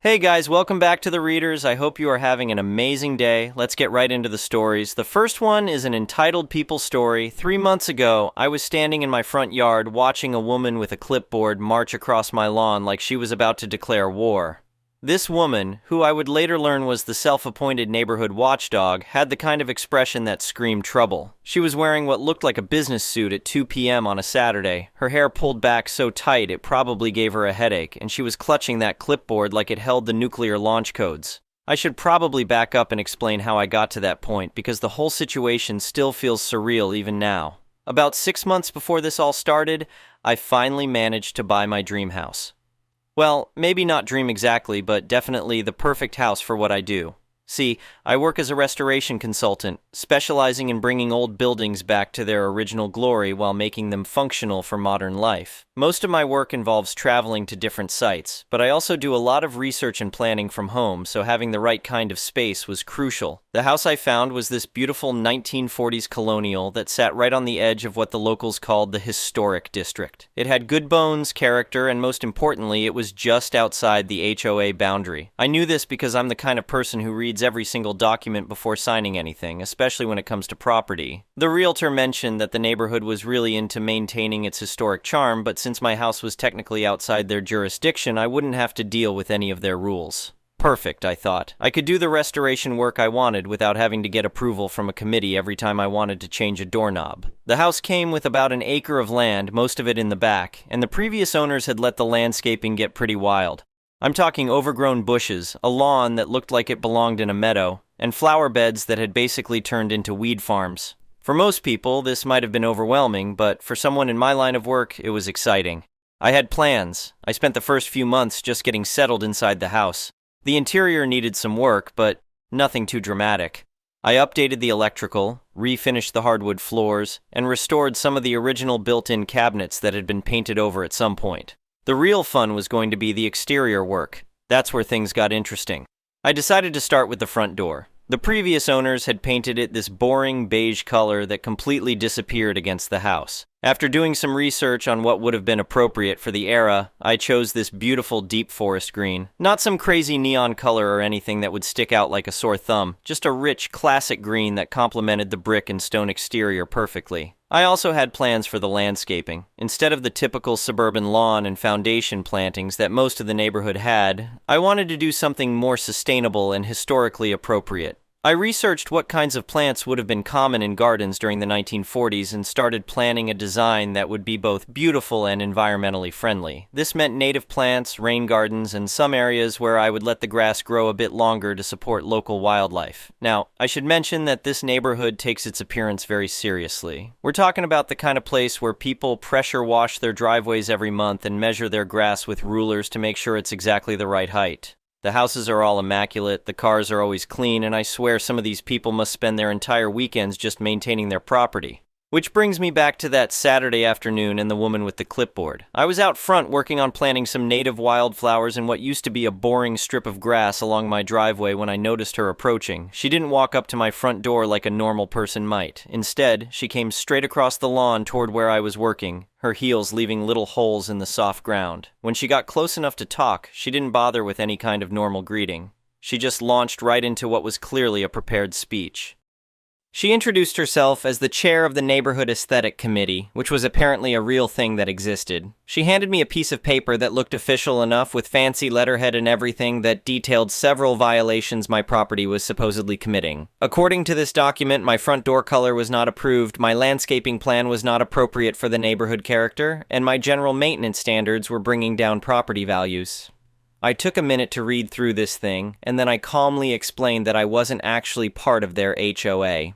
Hey guys, welcome back to The Readers. I hope you are having an amazing day. Let's get right into the stories. The first one is an entitled People story. 3 months ago, I was standing in my front yard watching a woman with a clipboard march across my lawn like she was about to declare war. This woman, who I would later learn was the self-appointed neighborhood watchdog, had the kind of expression that screamed trouble. She was wearing what looked like a business suit at 2 p.m. on a Saturday, her hair pulled back so tight it probably gave her a headache, and she was clutching that clipboard like it held the nuclear launch codes. I should probably back up and explain how I got to that point, because the whole situation still feels surreal even now. About 6 months before this all started, I finally managed to buy my dream house. Well, maybe not dream exactly, but definitely the perfect house for what I do. See, I work as a restoration consultant, specializing in bringing old buildings back to their original glory while making them functional for modern life. Most of my work involves traveling to different sites, but I also do a lot of research and planning from home, so having the right kind of space was crucial. The house I found was this beautiful 1940s colonial that sat right on the edge of what the locals called the historic district. It had good bones, character, and most importantly, it was just outside the HOA boundary. I knew this because I'm the kind of person who reads every single document before signing anything, especially when it comes to property. The realtor mentioned that the neighborhood was really into maintaining its historic charm, but since my house was technically outside their jurisdiction, I wouldn't have to deal with any of their rules. Perfect, I thought. I could do the restoration work I wanted without having to get approval from a committee every time I wanted to change a doorknob. The house came with about an acre of land, most of it in the back, and the previous owners had let the landscaping get pretty wild. I'm talking overgrown bushes, a lawn that looked like it belonged in a meadow, and flower beds that had basically turned into weed farms. For most people, this might have been overwhelming, but for someone in my line of work, it was exciting. I had plans. I spent the first few months just getting settled inside the house. The interior needed some work, but nothing too dramatic. I updated the electrical, refinished the hardwood floors, and restored some of the original built-in cabinets that had been painted over at some point. The real fun was going to be the exterior work. That's where things got interesting. I decided to start with the front door. The previous owners had painted it this boring beige color that completely disappeared against the house. After doing some research on what would have been appropriate for the era, I chose this beautiful deep forest green. Not some crazy neon color or anything that would stick out like a sore thumb, just a rich, classic green that complemented the brick and stone exterior perfectly. I also had plans for the landscaping. Instead of the typical suburban lawn and foundation plantings that most of the neighborhood had, I wanted to do something more sustainable and historically appropriate. I researched what kinds of plants would have been common in gardens during the 1940s and started planning a design that would be both beautiful and environmentally friendly. This meant native plants, rain gardens, and some areas where I would let the grass grow a bit longer to support local wildlife. Now, I should mention that this neighborhood takes its appearance very seriously. We're talking about the kind of place where people pressure wash their driveways every month and measure their grass with rulers to make sure it's exactly the right height. The houses are all immaculate, the cars are always clean, and I swear some of these people must spend their entire weekends just maintaining their property. Which brings me back to that Saturday afternoon and the woman with the clipboard. I was out front working on planting some native wildflowers in what used to be a boring strip of grass along my driveway when I noticed her approaching. She didn't walk up to my front door like a normal person might. Instead, she came straight across the lawn toward where I was working, her heels leaving little holes in the soft ground. When she got close enough to talk, she didn't bother with any kind of normal greeting. She just launched right into what was clearly a prepared speech. She introduced herself as the chair of the Neighborhood Aesthetic Committee, which was apparently a real thing that existed. She handed me a piece of paper that looked official enough with fancy letterhead and everything that detailed several violations my property was supposedly committing. According to this document, my front door color was not approved, my landscaping plan was not appropriate for the neighborhood character, and my general maintenance standards were bringing down property values. I took a minute to read through this thing, and then I calmly explained that I wasn't actually part of their HOA.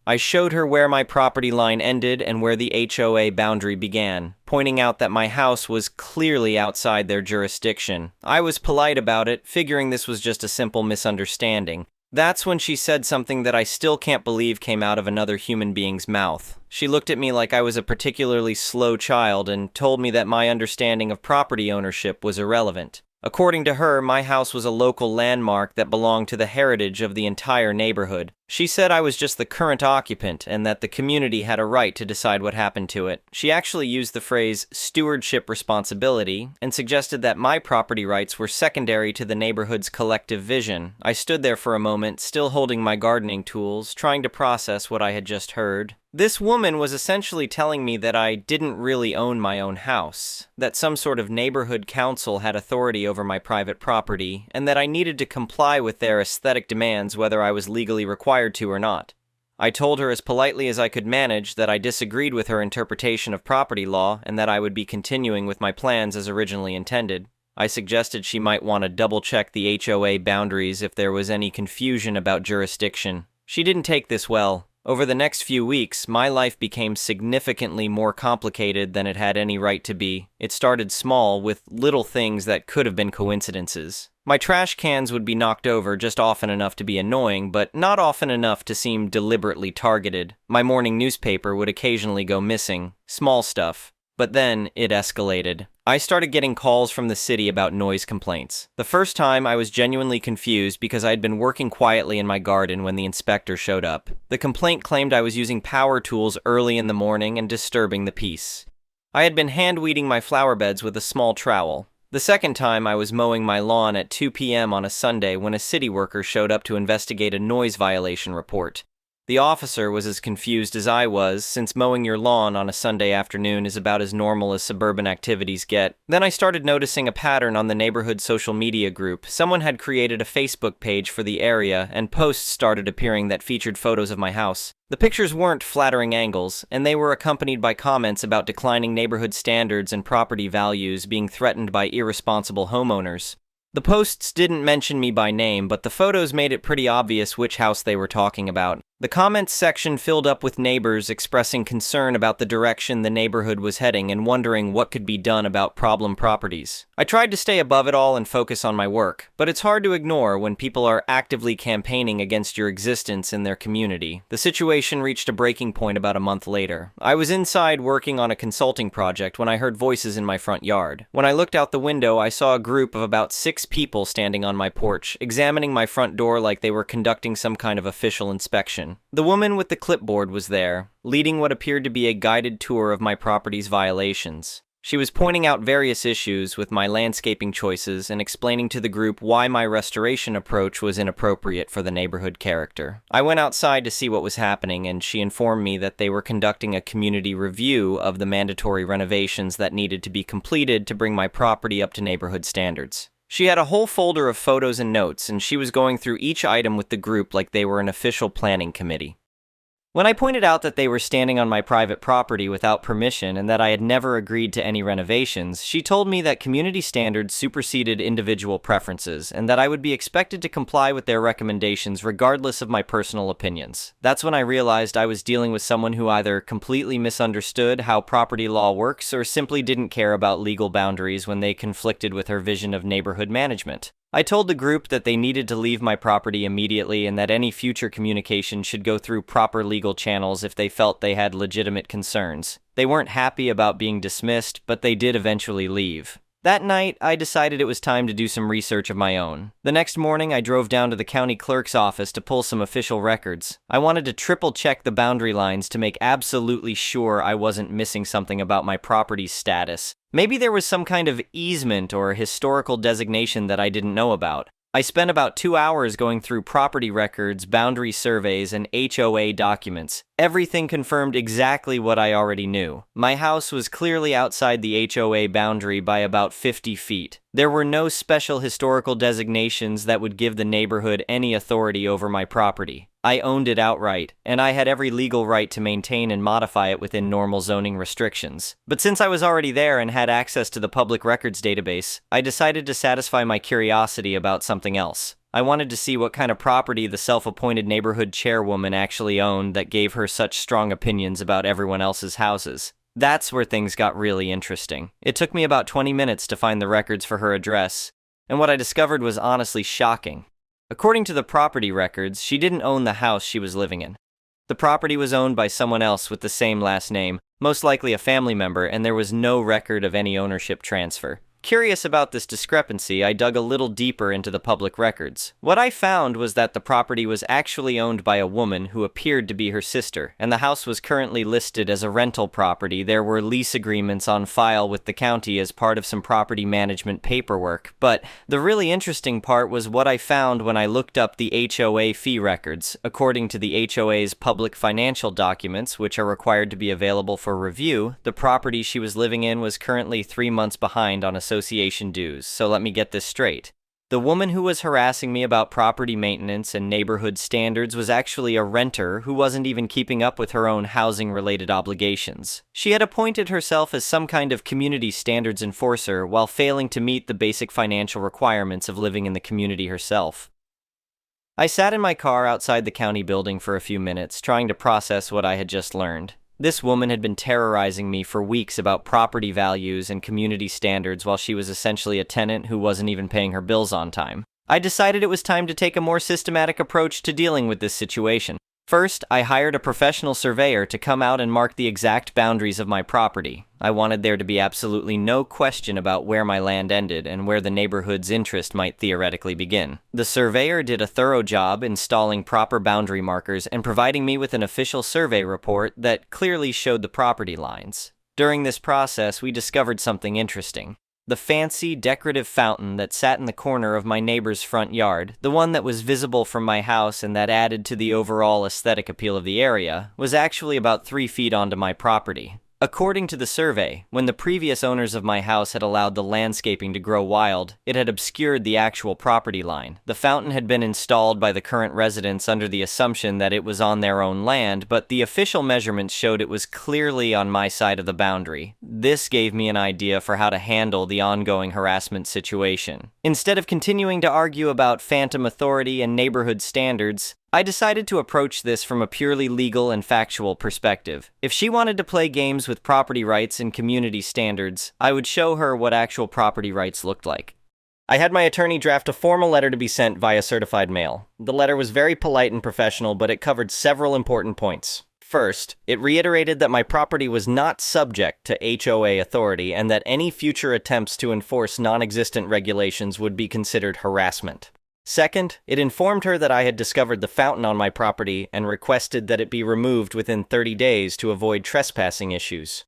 I showed her where my property line ended and where the HOA boundary began, pointing out that my house was clearly outside their jurisdiction. I was polite about it, figuring this was just a simple misunderstanding. That's when she said something that I still can't believe came out of another human being's mouth. She looked at me like I was a particularly slow child and told me that my understanding of property ownership was irrelevant. According to her, my house was a local landmark that belonged to the heritage of the entire neighborhood. She said I was just the current occupant and that the community had a right to decide what happened to it. She actually used the phrase stewardship responsibility and suggested that my property rights were secondary to the neighborhood's collective vision. I stood there for a moment, still holding my gardening tools, trying to process what I had just heard. This woman was essentially telling me that I didn't really own my own house, that some sort of neighborhood council had authority over my private property, and that I needed to comply with their aesthetic demands whether I was legally required to or not. I told her as politely as I could manage that I disagreed with her interpretation of property law and that I would be continuing with my plans as originally intended. I suggested she might want to double-check the HOA boundaries if there was any confusion about jurisdiction. She didn't take this well. Over the next few weeks, my life became significantly more complicated than it had any right to be. It started small, with little things that could have been coincidences. My trash cans would be knocked over just often enough to be annoying, but not often enough to seem deliberately targeted. My morning newspaper would occasionally go missing. Small stuff. But then, it escalated. I started getting calls from the city about noise complaints. The first time, I was genuinely confused because I had been working quietly in my garden when the inspector showed up. The complaint claimed I was using power tools early in the morning and disturbing the peace. I had been hand-weeding my flower beds with a small trowel. The second time, I was mowing my lawn at 2 p.m. on a Sunday when a city worker showed up to investigate a noise violation report. The officer was as confused as I was, since mowing your lawn on a Sunday afternoon is about as normal as suburban activities get. Then I started noticing a pattern on the neighborhood social media group. Someone had created a Facebook page for the area, and posts started appearing that featured photos of my house. The pictures weren't flattering angles, and they were accompanied by comments about declining neighborhood standards and property values being threatened by irresponsible homeowners. The posts didn't mention me by name, but the photos made it pretty obvious which house they were talking about. The comments section filled up with neighbors expressing concern about the direction the neighborhood was heading and wondering what could be done about problem properties. I tried to stay above it all and focus on my work, but it's hard to ignore when people are actively campaigning against your existence in their community. The situation reached a breaking point about a month later. I was inside working on a consulting project when I heard voices in my front yard. When I looked out the window, I saw a group of about 6 people standing on my porch, examining my front door like they were conducting some kind of official inspection. The woman with the clipboard was there, leading what appeared to be a guided tour of my property's violations. She was pointing out various issues with my landscaping choices and explaining to the group why my restoration approach was inappropriate for the neighborhood character. I went outside to see what was happening, and she informed me that they were conducting a community review of the mandatory renovations that needed to be completed to bring my property up to neighborhood standards. She had a whole folder of photos and notes, and she was going through each item with the group like they were an official planning committee. When I pointed out that they were standing on my private property without permission and that I had never agreed to any renovations, she told me that community standards superseded individual preferences and that I would be expected to comply with their recommendations regardless of my personal opinions. That's when I realized I was dealing with someone who either completely misunderstood how property law works or simply didn't care about legal boundaries when they conflicted with her vision of neighborhood management. I told the group that they needed to leave my property immediately and that any future communication should go through proper legal channels if they felt they had legitimate concerns. They weren't happy about being dismissed, but they did eventually leave. That night, I decided it was time to do some research of my own. The next morning, I drove down to the county clerk's office to pull some official records. I wanted to triple-check the boundary lines to make absolutely sure I wasn't missing something about my property's status. Maybe there was some kind of easement or historical designation that I didn't know about. I spent about 2 hours going through property records, boundary surveys, and HOA documents. Everything confirmed exactly what I already knew. My house was clearly outside the HOA boundary by about 50 feet. There were no special historical designations that would give the neighborhood any authority over my property. I owned it outright, and I had every legal right to maintain and modify it within normal zoning restrictions. But since I was already there and had access to the public records database, I decided to satisfy my curiosity about something else. I wanted to see what kind of property the self-appointed neighborhood chairwoman actually owned that gave her such strong opinions about everyone else's houses. That's where things got really interesting. It took me about 20 minutes to find the records for her address, and what I discovered was honestly shocking. According to the property records, she didn't own the house she was living in. The property was owned by someone else with the same last name, most likely a family member, and there was no record of any ownership transfer. Curious about this discrepancy, I dug a little deeper into the public records. What I found was that the property was actually owned by a woman who appeared to be her sister, and the house was currently listed as a rental property. There were lease agreements on file with the county as part of some property management paperwork, but the really interesting part was what I found when I looked up the HOA fee records. According to the HOA's public financial documents, which are required to be available for review, the property she was living in was currently 3 months behind on association dues. So let me get this straight. The woman who was harassing me about property maintenance and neighborhood standards was actually a renter who wasn't even keeping up with her own housing-related obligations. She had appointed herself as some kind of community standards enforcer while failing to meet the basic financial requirements of living in the community herself. I sat in my car outside the county building for a few minutes, trying to process what I had just learned. This woman had been terrorizing me for weeks about property values and community standards while she was essentially a tenant who wasn't even paying her bills on time. I decided it was time to take a more systematic approach to dealing with this situation. First, I hired a professional surveyor to come out and mark the exact boundaries of my property. I wanted there to be absolutely no question about where my land ended and where the neighborhood's interest might theoretically begin. The surveyor did a thorough job installing proper boundary markers and providing me with an official survey report that clearly showed the property lines. During this process, we discovered something interesting. The fancy, decorative fountain that sat in the corner of my neighbor's front yard, the one that was visible from my house and that added to the overall aesthetic appeal of the area, was actually about 3 feet onto my property. According to the survey, when the previous owners of my house had allowed the landscaping to grow wild, it had obscured the actual property line. The fountain had been installed by the current residents under the assumption that it was on their own land, but the official measurements showed it was clearly on my side of the boundary. This gave me an idea for how to handle the ongoing harassment situation. Instead of continuing to argue about phantom authority and neighborhood standards, I decided to approach this from a purely legal and factual perspective. If she wanted to play games with property rights and community standards, I would show her what actual property rights looked like. I had my attorney draft a formal letter to be sent via certified mail. The letter was very polite and professional, but it covered several important points. First, it reiterated that my property was not subject to HOA authority and that any future attempts to enforce non-existent regulations would be considered harassment. Second, it informed her that I had discovered the fountain on my property and requested that it be removed within 30 days to avoid trespassing issues.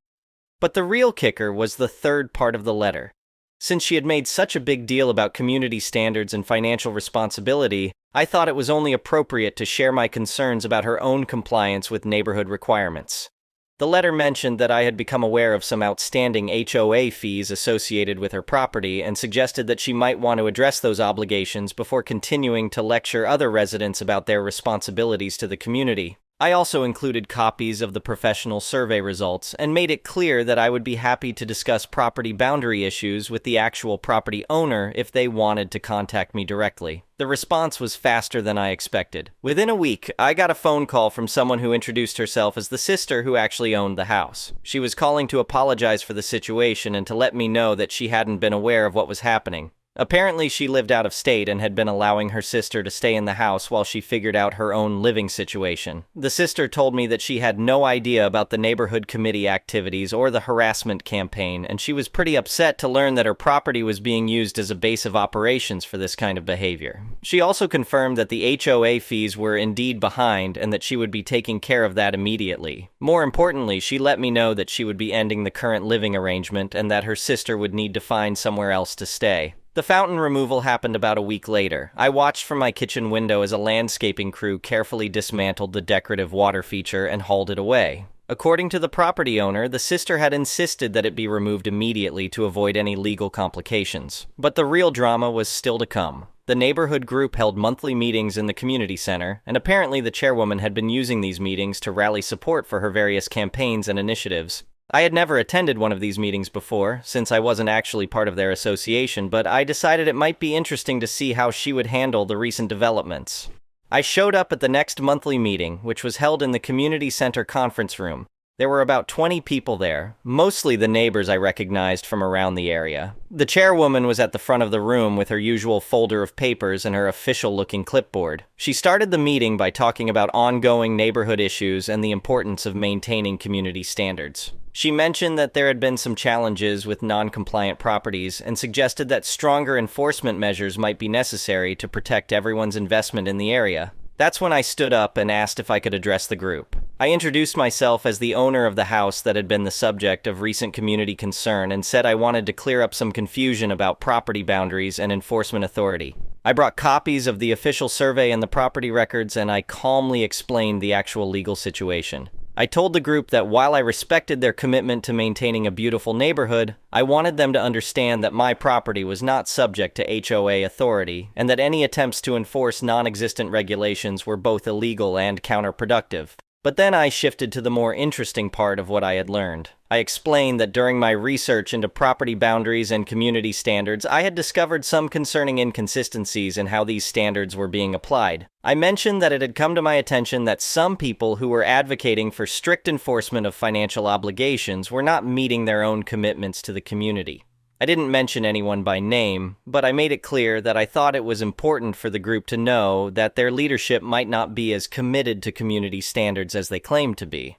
But the real kicker was the third part of the letter. Since she had made such a big deal about community standards and financial responsibility, I thought it was only appropriate to share my concerns about her own compliance with neighborhood requirements. The letter mentioned that I had become aware of some outstanding HOA fees associated with her property and suggested that she might want to address those obligations before continuing to lecture other residents about their responsibilities to the community. I also included copies of the professional survey results and made it clear that I would be happy to discuss property boundary issues with the actual property owner if they wanted to contact me directly. The response was faster than I expected. Within a week, I got a phone call from someone who introduced herself as the sister who actually owned the house. She was calling to apologize for the situation and to let me know that she hadn't been aware of what was happening. Apparently, she lived out of state and had been allowing her sister to stay in the house while she figured out her own living situation. The sister told me that she had no idea about the neighborhood committee activities or the harassment campaign, and she was pretty upset to learn that her property was being used as a base of operations for this kind of behavior. She also confirmed that the HOA fees were indeed behind and that she would be taking care of that immediately. More importantly, she let me know that she would be ending the current living arrangement and that her sister would need to find somewhere else to stay. The fountain removal happened about a week later. I watched from my kitchen window as a landscaping crew carefully dismantled the decorative water feature and hauled it away. According to the property owner, the sister had insisted that it be removed immediately to avoid any legal complications. But the real drama was still to come. The neighborhood group held monthly meetings in the community center, and apparently the chairwoman had been using these meetings to rally support for her various campaigns and initiatives. I had never attended one of these meetings before, since I wasn't actually part of their association, but I decided it might be interesting to see how she would handle the recent developments. I showed up at the next monthly meeting, which was held in the community center conference room. There were about 20 people there, mostly the neighbors I recognized from around the area. The chairwoman was at the front of the room with her usual folder of papers and her official-looking clipboard. She started the meeting by talking about ongoing neighborhood issues and the importance of maintaining community standards. She mentioned that there had been some challenges with non-compliant properties and suggested that stronger enforcement measures might be necessary to protect everyone's investment in the area. That's when I stood up and asked if I could address the group. I introduced myself as the owner of the house that had been the subject of recent community concern and said I wanted to clear up some confusion about property boundaries and enforcement authority. I brought copies of the official survey and the property records, and I calmly explained the actual legal situation. I told the group that while I respected their commitment to maintaining a beautiful neighborhood, I wanted them to understand that my property was not subject to HOA authority, and that any attempts to enforce non-existent regulations were both illegal and counterproductive. But then I shifted to the more interesting part of what I had learned. I explained that during my research into property boundaries and community standards, I had discovered some concerning inconsistencies in how these standards were being applied. I mentioned that it had come to my attention that some people who were advocating for strict enforcement of financial obligations were not meeting their own commitments to the community. I didn't mention anyone by name, but I made it clear that I thought it was important for the group to know that their leadership might not be as committed to community standards as they claimed to be.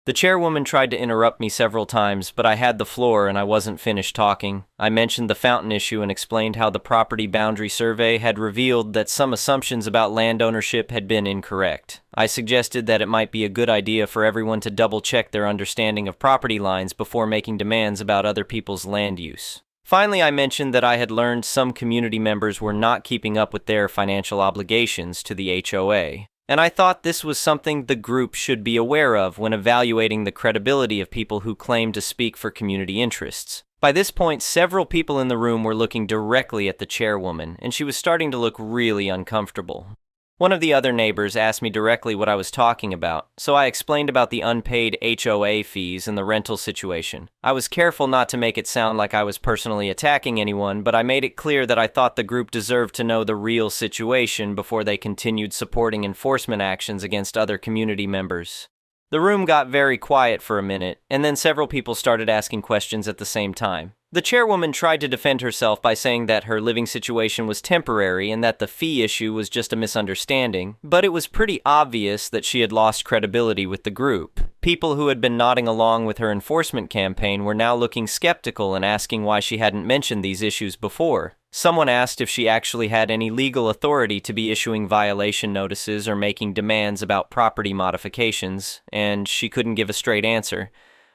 The chairwoman tried to interrupt me several times, but I had the floor and I wasn't finished talking. I mentioned the fountain issue and explained how the property boundary survey had revealed that some assumptions about land ownership had been incorrect. I suggested that it might be a good idea for everyone to double-check their understanding of property lines before making demands about other people's land use. Finally, I mentioned that I had learned some community members were not keeping up with their financial obligations to the HOA. And I thought this was something the group should be aware of when evaluating the credibility of people who claim to speak for community interests. By this point, several people in the room were looking directly at the chairwoman, and she was starting to look really uncomfortable. One of the other neighbors asked me directly what I was talking about, so I explained about the unpaid HOA fees and the rental situation. I was careful not to make it sound like I was personally attacking anyone, but I made it clear that I thought the group deserved to know the real situation before they continued supporting enforcement actions against other community members. The room got very quiet for a minute, and then several people started asking questions at the same time. The chairwoman tried to defend herself by saying that her living situation was temporary and that the fee issue was just a misunderstanding, but it was pretty obvious that she had lost credibility with the group. People who had been nodding along with her enforcement campaign were now looking skeptical and asking why she hadn't mentioned these issues before. Someone asked if she actually had any legal authority to be issuing violation notices or making demands about property modifications, and she couldn't give a straight answer.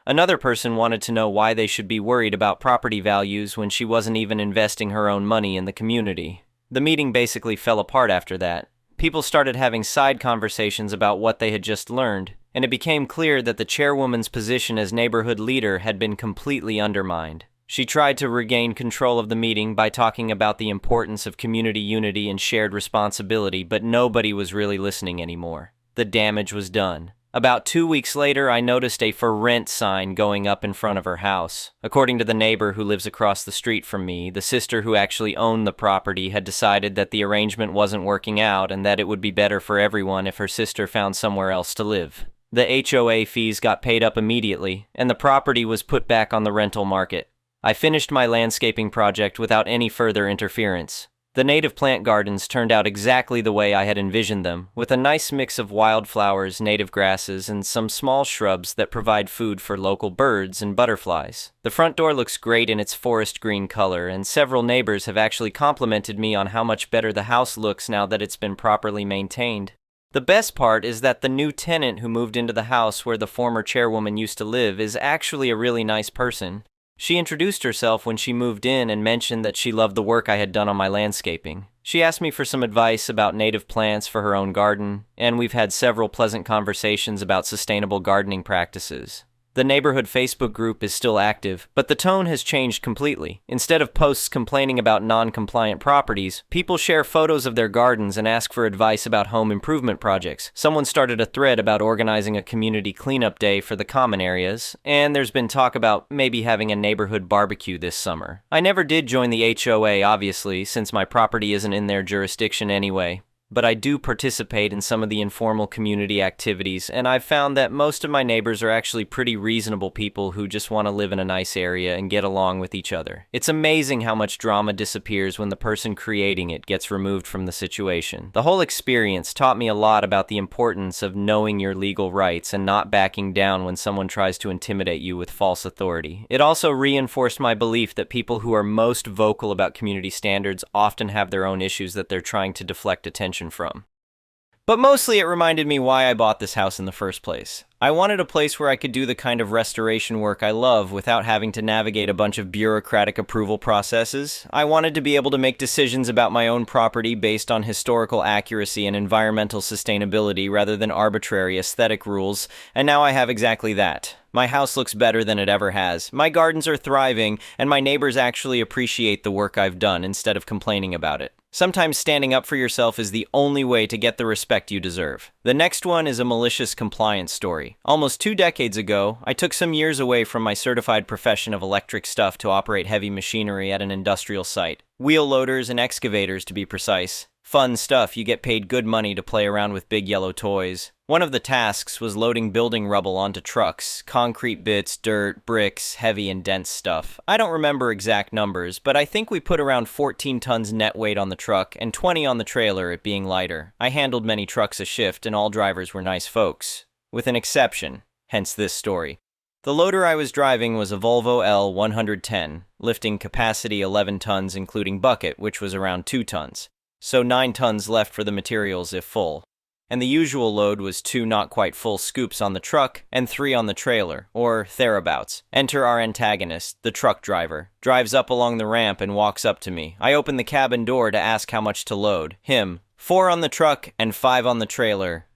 Another person wanted to know why they should be worried about property values when she wasn't even investing her own money in the community. The meeting basically fell apart after that. People started having side conversations about what they had just learned, and it became clear that the chairwoman's position as neighborhood leader had been completely undermined. She tried to regain control of the meeting by talking about the importance of community unity and shared responsibility, but nobody was really listening anymore. The damage was done. About 2 weeks later, I noticed a for rent sign going up in front of her house. According to the neighbor who lives across the street from me, the sister who actually owned the property had decided that the arrangement wasn't working out and that it would be better for everyone if her sister found somewhere else to live. The HOA fees got paid up immediately, and the property was put back on the rental market. I finished my landscaping project without any further interference. The native plant gardens turned out exactly the way I had envisioned them, with a nice mix of wildflowers, native grasses, and some small shrubs that provide food for local birds and butterflies. The front door looks great in its forest green color, and several neighbors have actually complimented me on how much better the house looks now that it's been properly maintained. The best part is that the new tenant who moved into the house where the former chairwoman used to live is actually a really nice person. She introduced herself when she moved in and mentioned that she loved the work I had done on my landscaping. She asked me for some advice about native plants for her own garden, and we've had several pleasant conversations about sustainable gardening practices. The neighborhood Facebook group is still active, but the tone has changed completely. Instead of posts complaining about non-compliant properties, people share photos of their gardens and ask for advice about home improvement projects. Someone started a thread about organizing a community cleanup day for the common areas, and there's been talk about maybe having a neighborhood barbecue this summer. I never did join the HOA, obviously, since my property isn't in their jurisdiction anyway. but I do participate in some of the informal community activities, and I've found that most of my neighbors are actually pretty reasonable people who just want to live in a nice area and get along with each other. It's amazing how much drama disappears when the person creating it gets removed from the situation. The whole experience taught me a lot about the importance of knowing your legal rights and not backing down when someone tries to intimidate you with false authority. It also reinforced my belief that people who are most vocal about community standards often have their own issues that they're trying to deflect attention from. But mostly it reminded me why I bought this house in the first place. I wanted a place where I could do the kind of restoration work I love without having to navigate a bunch of bureaucratic approval processes. I wanted to be able to make decisions about my own property based on historical accuracy and environmental sustainability rather than arbitrary aesthetic rules, and now I have exactly that. My house looks better than it ever has. My gardens are thriving, and my neighbors actually appreciate the work I've done instead of complaining about it. Sometimes standing up for yourself is the only way to get the respect you deserve. The next one is a malicious compliance story. Almost 2 decades ago, I took some years away from my certified profession of electric stuff to operate heavy machinery at an industrial site. Wheel loaders and excavators, to be precise. Fun stuff. You get paid good money to play around with big yellow toys. One of the tasks was loading building rubble onto trucks, concrete bits, dirt, bricks, heavy and dense stuff. I don't remember exact numbers, but I think we put around 14 tons net weight on the truck and 20 on the trailer, it being lighter. I handled many trucks a shift and all drivers were nice folks. With an exception, hence this story. The loader I was driving was a Volvo L110, lifting capacity 11 tons including bucket, which was around 2 tons. So 9 tons left for the materials if full. And the usual load was 2 not quite full scoops on the truck and 3 on the trailer, or thereabouts. Enter our antagonist, the truck driver. Drives up along the ramp and walks up to me. I open the cabin door to ask how much to load. Him, 4 on the truck and 5 on the trailer.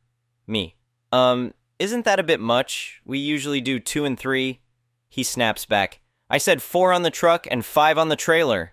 Me, isn't that a bit much? We usually do 2 and 3. He snaps back. I said 4 on the truck and 5 on the trailer.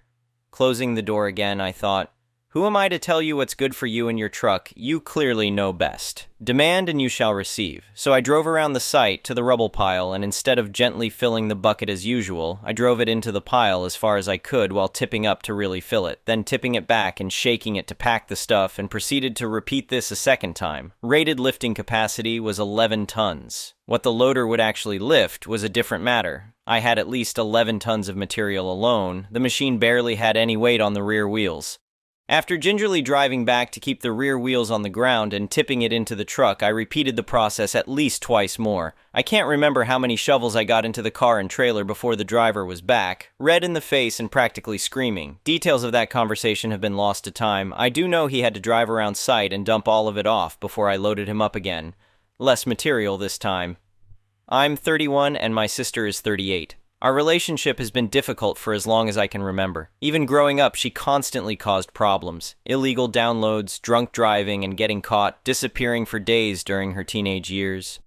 Closing the door again, I thought, who am I to tell you what's good for you and your truck? You clearly know best. Demand and you shall receive. So I drove around the site to the rubble pile, and instead of gently filling the bucket as usual, I drove it into the pile as far as I could while tipping up to really fill it, then tipping it back and shaking it to pack the stuff, and proceeded to repeat this a second time. Rated lifting capacity was 11 tons. What the loader would actually lift was a different matter. I had at least 11 tons of material alone. The machine barely had any weight on the rear wheels. After gingerly driving back to keep the rear wheels on the ground and tipping it into the truck, I repeated the process at least twice more. I can't remember how many shovels I got into the car and trailer before the driver was back, red in the face and practically screaming. Details of that conversation have been lost to time. I do know he had to drive around site and dump all of it off before I loaded him up again. Less material this time. I'm 31 and my sister is 38. Our relationship has been difficult for as long as I can remember. Even growing up, she constantly caused problems. Illegal downloads, drunk driving, and getting caught, disappearing for days during her teenage years.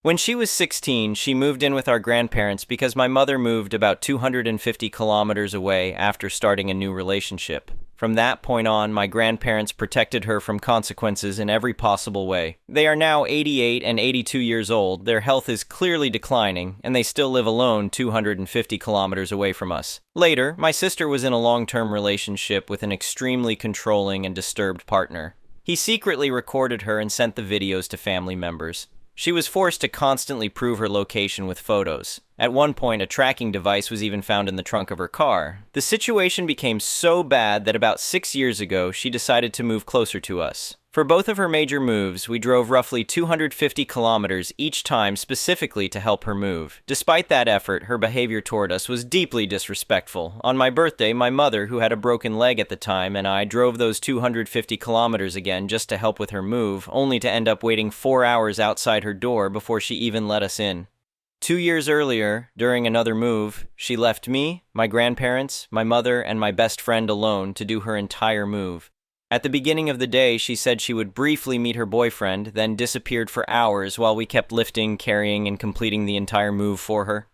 When she was 16, she moved in with our grandparents because my mother moved about 250 kilometers away after starting a new relationship. From that point on, my grandparents protected her from consequences in every possible way. They are now 88 and 82 years old, their health is clearly declining, and they still live alone 250 kilometers away from us. Later, my sister was in a long-term relationship with an extremely controlling and disturbed partner. He secretly recorded her and sent the videos to family members. She was forced to constantly prove her location with photos. At one point, a tracking device was even found in the trunk of her car. The situation became so bad that about 6 years ago, she decided to move closer to us. For both of her major moves, we drove roughly 250 kilometers each time specifically to help her move. Despite that effort, her behavior toward us was deeply disrespectful. On my birthday, my mother, who had a broken leg at the time, and I drove those 250 kilometers again just to help with her move, only to end up waiting 4 hours outside her door before she even let us in. 2 years earlier, during another move, she left me, my grandparents, my mother, and my best friend alone to do her entire move. At the beginning of the day, she said she would briefly meet her boyfriend, then disappeared for hours while we kept lifting, carrying, and completing the entire move for her.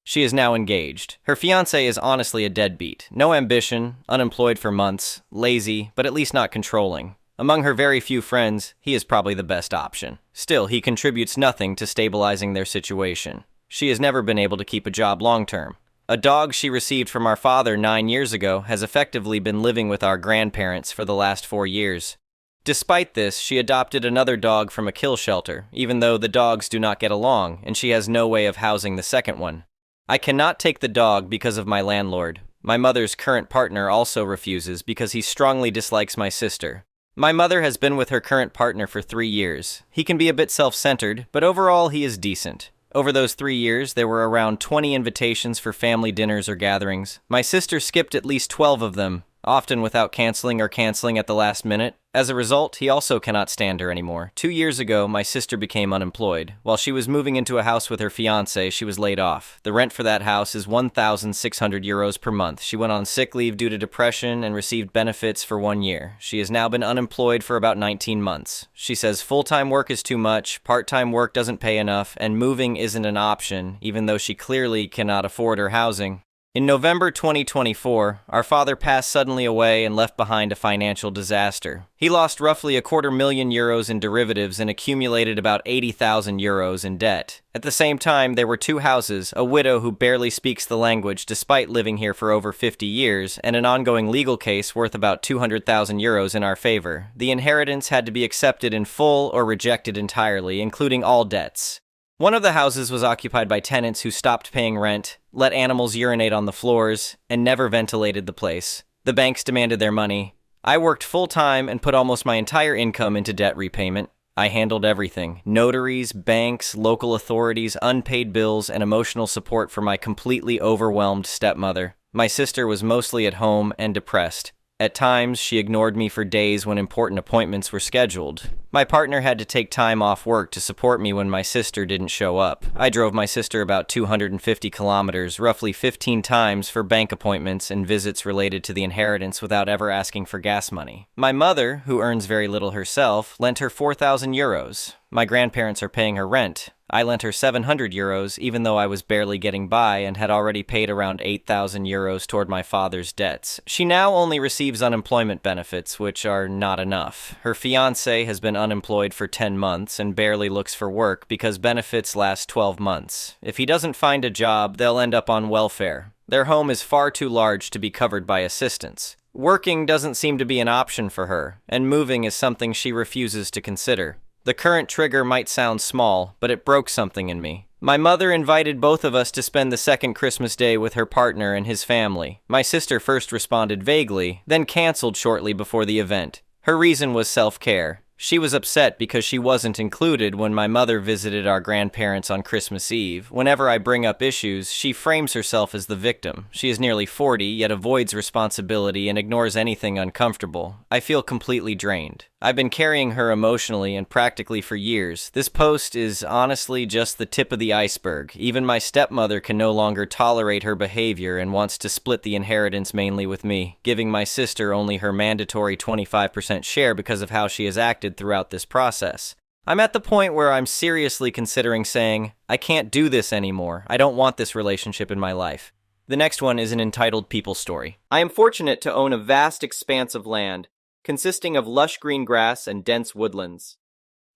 She is now engaged. Her fiancé is honestly a deadbeat. No ambition, unemployed for months, lazy, but at least not controlling. Among her very few friends, he is probably the best option. Still, he contributes nothing to stabilizing their situation. She has never been able to keep a job long-term. A dog she received from our father 9 years ago has effectively been living with our grandparents for the last 4 years. Despite this, she adopted another dog from a kill shelter, even though the dogs do not get along, and she has no way of housing the second one. I cannot take the dog because of my landlord. My mother's current partner also refuses because he strongly dislikes my sister. My mother has been with her current partner for 3 years. He can be a bit self-centered, but overall he is decent. Over those 3 years, there were around 20 invitations for family dinners or gatherings. My sister skipped at least 12 of them, often without canceling or canceling at the last minute. As a result, he also cannot stand her anymore. 2 years ago, my sister became unemployed. While she was moving into a house with her fiancé, she was laid off. The rent for that house is 1,600 euros per month. She went on sick leave due to depression and received benefits for 1 year. She has now been unemployed for about 19 months. She says full-time work is too much, part-time work doesn't pay enough, and moving isn't an option, even though she clearly cannot afford her housing. In November 2024, our father passed suddenly away and left behind a financial disaster. He lost roughly €250,000 in derivatives and accumulated about €80,000 in debt. At the same time, there were 2 houses, a widow who barely speaks the language despite living here for over 50 years, and an ongoing legal case worth about €200,000 in our favor. The inheritance had to be accepted in full or rejected entirely, including all debts. One of the houses was occupied by tenants who stopped paying rent, let animals urinate on the floors, and never ventilated the place. The banks demanded their money. I worked full-time and put almost my entire income into debt repayment. I handled everything: notaries, banks, local authorities, unpaid bills, and emotional support for my completely overwhelmed stepmother. My sister was mostly at home and depressed. At times, she ignored me for days when important appointments were scheduled. My partner had to take time off work to support me when my sister didn't show up. I drove my sister about 250 kilometers, roughly 15 times, for bank appointments and visits related to the inheritance without ever asking for gas money. My mother, who earns very little herself, lent her 4,000 euros. My grandparents are paying her rent. I lent her 700 euros, even though I was barely getting by and had already paid around 8,000 euros toward my father's debts. She now only receives unemployment benefits, which are not enough. Her fiancé has been unemployed for 10 months and barely looks for work because benefits last 12 months. If he doesn't find a job, they'll end up on welfare. Their home is far too large to be covered by assistance. Working doesn't seem to be an option for her, and moving is something she refuses to consider. The current trigger might sound small, but it broke something in me. My mother invited both of us to spend the second Christmas day with her partner and his family. My sister first responded vaguely, then canceled shortly before the event. Her reason was self-care. She was upset because she wasn't included when my mother visited our grandparents on Christmas Eve. Whenever I bring up issues, she frames herself as the victim. She is nearly 40, yet avoids responsibility and ignores anything uncomfortable. I feel completely drained. I've been carrying her emotionally and practically for years. This post is honestly just the tip of the iceberg. Even my stepmother can no longer tolerate her behavior and wants to split the inheritance mainly with me, giving my sister only her mandatory 25% share because of how she has acted throughout this process. I'm at the point where I'm seriously considering saying, I can't do this anymore. I don't want this relationship in my life. The next one is an entitled people story. I am fortunate to own a vast expanse of land, consisting of lush green grass and dense woodlands.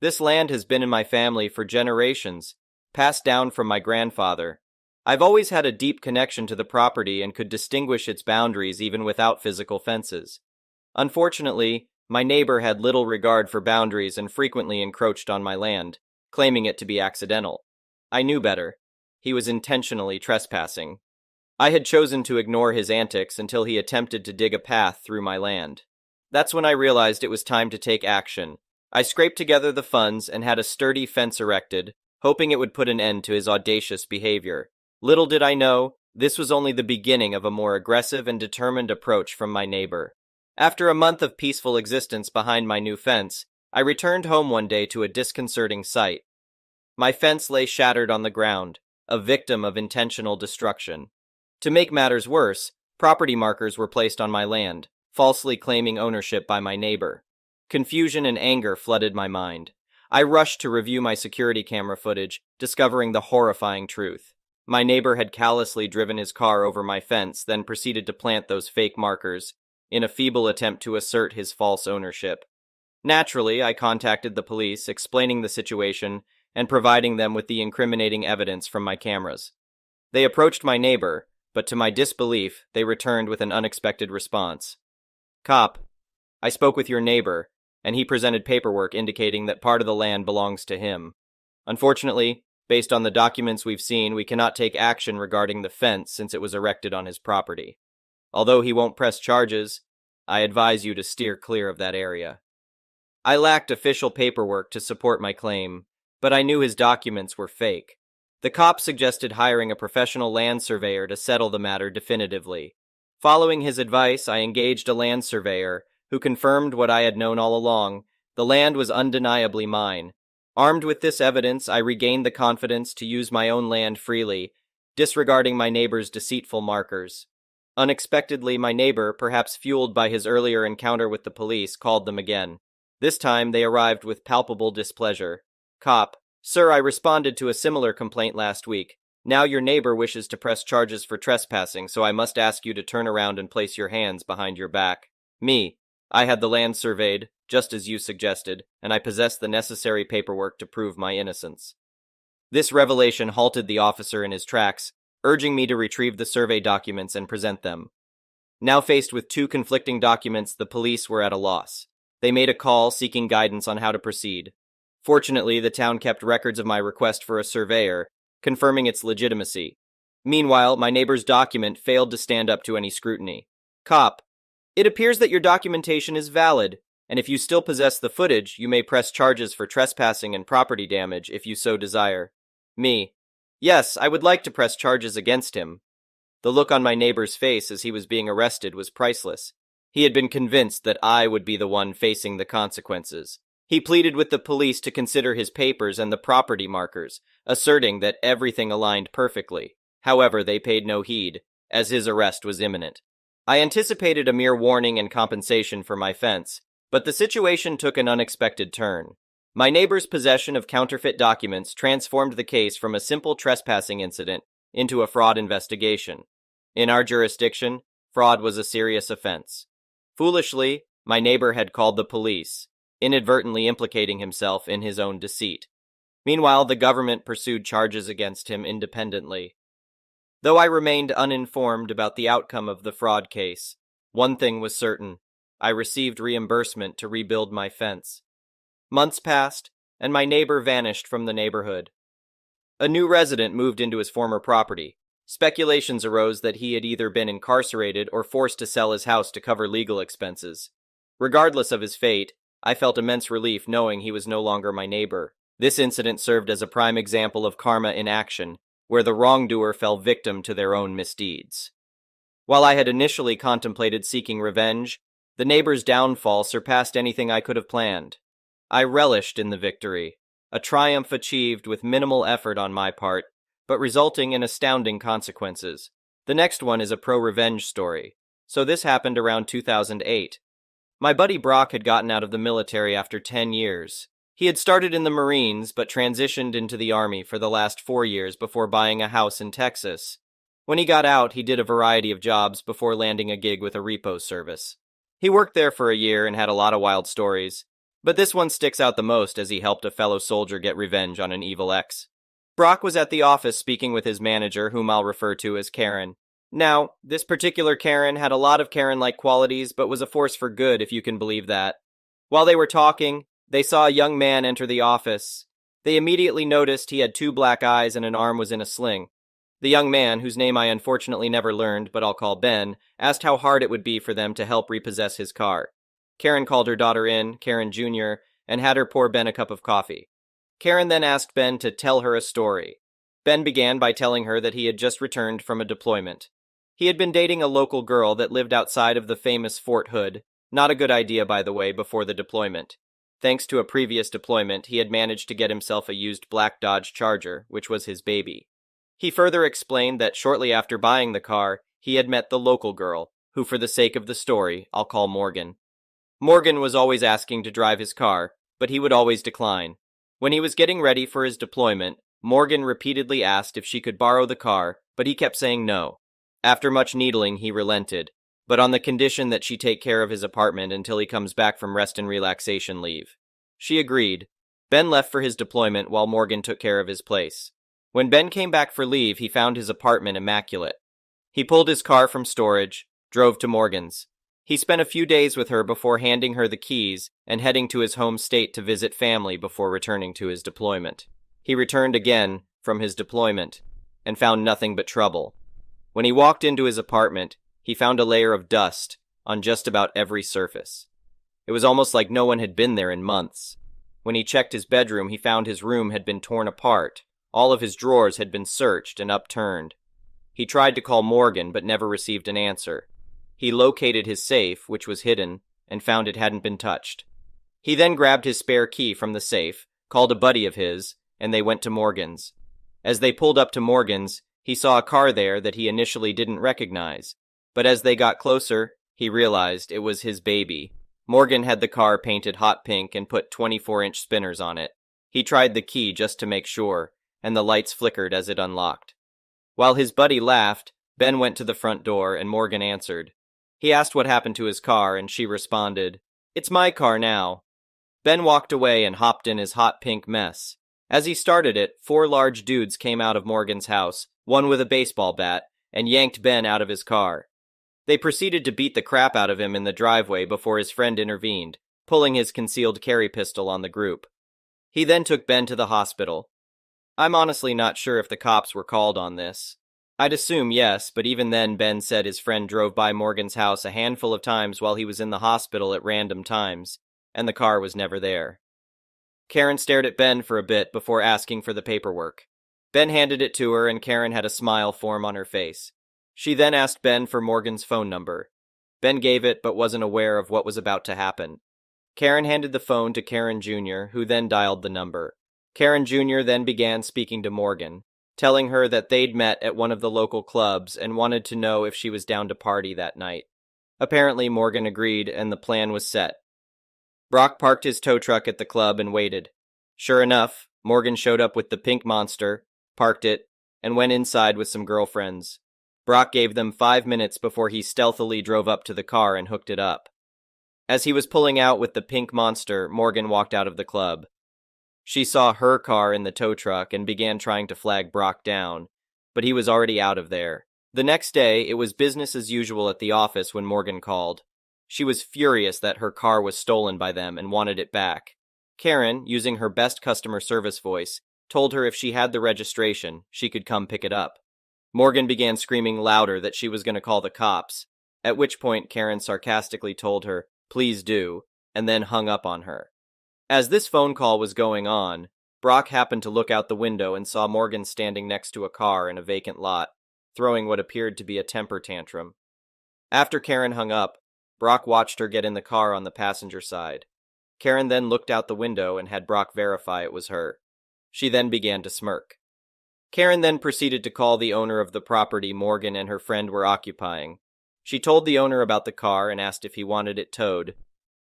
This land has been in my family for generations, passed down from my grandfather. I've always had a deep connection to the property and could distinguish its boundaries even without physical fences. Unfortunately, my neighbor had little regard for boundaries and frequently encroached on my land, claiming it to be accidental. I knew better. He was intentionally trespassing. I had chosen to ignore his antics until he attempted to dig a path through my land. That's when I realized it was time to take action. I scraped together the funds and had a sturdy fence erected, hoping it would put an end to his audacious behavior. Little did I know, this was only the beginning of a more aggressive and determined approach from my neighbor. After a month of peaceful existence behind my new fence, I returned home one day to a disconcerting sight. My fence lay shattered on the ground, a victim of intentional destruction. To make matters worse, property markers were placed on my land, falsely claiming ownership by my neighbor. Confusion and anger flooded my mind. I rushed to review my security camera footage, discovering the horrifying truth. My neighbor had callously driven his car over my fence, then proceeded to plant those fake markers, in a feeble attempt to assert his false ownership. Naturally, I contacted the police, explaining the situation and providing them with the incriminating evidence from my cameras. They approached my neighbor, but to my disbelief, they returned with an unexpected response. "Cop, I spoke with your neighbor. and he presented paperwork indicating that part of the land belongs to him. Unfortunately, based on the documents we've seen, we cannot take action regarding the fence since it was erected on his property. Although he won't press charges, I advise you to steer clear of that area. I lacked official paperwork to support my claim, but I knew his documents were fake. The cop suggested hiring a professional land surveyor to settle the matter definitively. Following his advice, I engaged a land surveyor, who confirmed what I had known all along: the land was undeniably mine. Armed with this evidence, I regained the confidence to use my own land freely, disregarding my neighbor's deceitful markers. Unexpectedly, my neighbor, perhaps fueled by his earlier encounter with the police, called them again. This time, they arrived with palpable displeasure. Cop: Sir, I responded to a similar complaint last week. Now your neighbor wishes to press charges for trespassing, so I must ask you to turn around and place your hands behind your back. Me: I had the land surveyed, just as you suggested, and I possess the necessary paperwork to prove my innocence. This revelation halted the officer in his tracks, urging me to retrieve the survey documents and present them. Now faced with two conflicting documents, the police were at a loss. They made a call seeking guidance on how to proceed. Fortunately, the town kept records of my request for a surveyor, confirming its legitimacy. Meanwhile, my neighbor's document failed to stand up to any scrutiny. Cop: It appears that your documentation is valid, and if you still possess the footage, you may press charges for trespassing and property damage if you so desire. Me: Yes, I would like to press charges against him. The look on my neighbor's face as he was being arrested was priceless. He had been convinced that I would be the one facing the consequences. He pleaded with the police to consider his papers and the property markers, asserting that everything aligned perfectly. However, they paid no heed, as his arrest was imminent. I anticipated a mere warning and compensation for my fence, but the situation took an unexpected turn. My neighbor's possession of counterfeit documents transformed the case from a simple trespassing incident into a fraud investigation. In our jurisdiction, fraud was a serious offense. Foolishly, my neighbor had called the police, inadvertently implicating himself in his own deceit. Meanwhile, the government pursued charges against him independently. Though I remained uninformed about the outcome of the fraud case, one thing was certain: I received reimbursement to rebuild my fence. Months passed, and my neighbor vanished from the neighborhood. A new resident moved into his former property. Speculations arose that he had either been incarcerated or forced to sell his house to cover legal expenses. Regardless of his fate, I felt immense relief knowing he was no longer my neighbor. This incident served as a prime example of karma in action, where the wrongdoer fell victim to their own misdeeds. While I had initially contemplated seeking revenge, the neighbor's downfall surpassed anything I could have planned. I relished in the victory, a triumph achieved with minimal effort on my part, but resulting in astounding consequences. The next one is a pro-revenge story, so this happened around 2008. My buddy Brock had gotten out of the military after 10 years. He had started in the Marines, but transitioned into the Army for the last 4 years before buying a house in Texas. When he got out, he did a variety of jobs before landing a gig with a repo service. He worked there for a year and had a lot of wild stories, but this one sticks out the most as he helped a fellow soldier get revenge on an evil ex. Brock was at the office speaking with his manager, whom I'll refer to as Karen. Now, this particular Karen had a lot of Karen-like qualities, but was a force for good, if you can believe that. While they were talking, they saw a young man enter the office. They immediately noticed he had 2 black eyes and an arm was in a sling. The young man, whose name I unfortunately never learned, but I'll call Ben, asked how hard it would be for them to help repossess his car. Karen called her daughter in, Karen Jr., and had her pour Ben a cup of coffee. Karen then asked Ben to tell her a story. Ben began by telling her that he had just returned from a deployment. He had been dating a local girl that lived outside of the famous Fort Hood. Not a good idea, by the way, before the deployment. Thanks to a previous deployment, he had managed to get himself a used black Dodge Charger, which was his baby. He further explained that shortly after buying the car, he had met the local girl, who for the sake of the story, I'll call Morgan. Morgan was always asking to drive his car, but he would always decline. When he was getting ready for his deployment, Morgan repeatedly asked if she could borrow the car, but he kept saying no. After much needling, he relented, but on the condition that she take care of his apartment until he comes back from rest and relaxation leave. She agreed. Ben left for his deployment while Morgan took care of his place. When Ben came back for leave, he found his apartment immaculate. He pulled his car from storage, drove to Morgan's. He spent a few days with her before handing her the keys and heading to his home state to visit family before returning to his deployment. He returned again from his deployment and found nothing but trouble. When he walked into his apartment, he found a layer of dust on just about every surface. It was almost like no one had been there in months. When he checked his bedroom, he found his room had been torn apart. All of his drawers had been searched and upturned. He tried to call Morgan, but never received an answer. He located his safe, which was hidden, and found it hadn't been touched. He then grabbed his spare key from the safe, called a buddy of his, and they went to Morgan's. As they pulled up to Morgan's, he saw a car there that he initially didn't recognize, but as they got closer, he realized it was his baby. Morgan had the car painted hot pink and put 24-inch spinners on it. He tried the key just to make sure, and the lights flickered as it unlocked. While his buddy laughed, Ben went to the front door and Morgan answered. He asked what happened to his car, and she responded, "It's my car now." Ben walked away and hopped in his hot pink mess. As he started it, 4 large dudes came out of Morgan's house, one with a baseball bat, and yanked Ben out of his car. They proceeded to beat the crap out of him in the driveway before his friend intervened, pulling his concealed carry pistol on the group. He then took Ben to the hospital. I'm honestly not sure if the cops were called on this. I'd assume yes, but even then Ben said his friend drove by Morgan's house a handful of times while he was in the hospital at random times, and the car was never there. Karen stared at Ben for a bit before asking for the paperwork. Ben handed it to her and Karen had a smile form on her face. She then asked Ben for Morgan's phone number. Ben gave it but wasn't aware of what was about to happen. Karen handed the phone to Karen Jr., who then dialed the number. Karen Jr. then began speaking to Morgan, telling her that they'd met at one of the local clubs and wanted to know if she was down to party that night. Apparently Morgan agreed and the plan was set. Brock parked his tow truck at the club and waited. Sure enough, Morgan showed up with the pink monster, parked it, and went inside with some girlfriends. Brock gave them 5 minutes before he stealthily drove up to the car and hooked it up. As he was pulling out with the pink monster, Morgan walked out of the club. She saw her car in the tow truck and began trying to flag Brock down, but he was already out of there. The next day, it was business as usual at the office when Morgan called. She was furious that her car was stolen by them and wanted it back. Karen, using her best customer service voice, told her if she had the registration, she could come pick it up. Morgan began screaming louder that she was going to call the cops, at which point Karen sarcastically told her, "Please do," and then hung up on her. As this phone call was going on, Brock happened to look out the window and saw Morgan standing next to a car in a vacant lot, throwing what appeared to be a temper tantrum. After Karen hung up, Brock watched her get in the car on the passenger side. Karen then looked out the window and had Brock verify it was her. She then began to smirk. Karen then proceeded to call the owner of the property Morgan and her friend were occupying. She told the owner about the car and asked if he wanted it towed.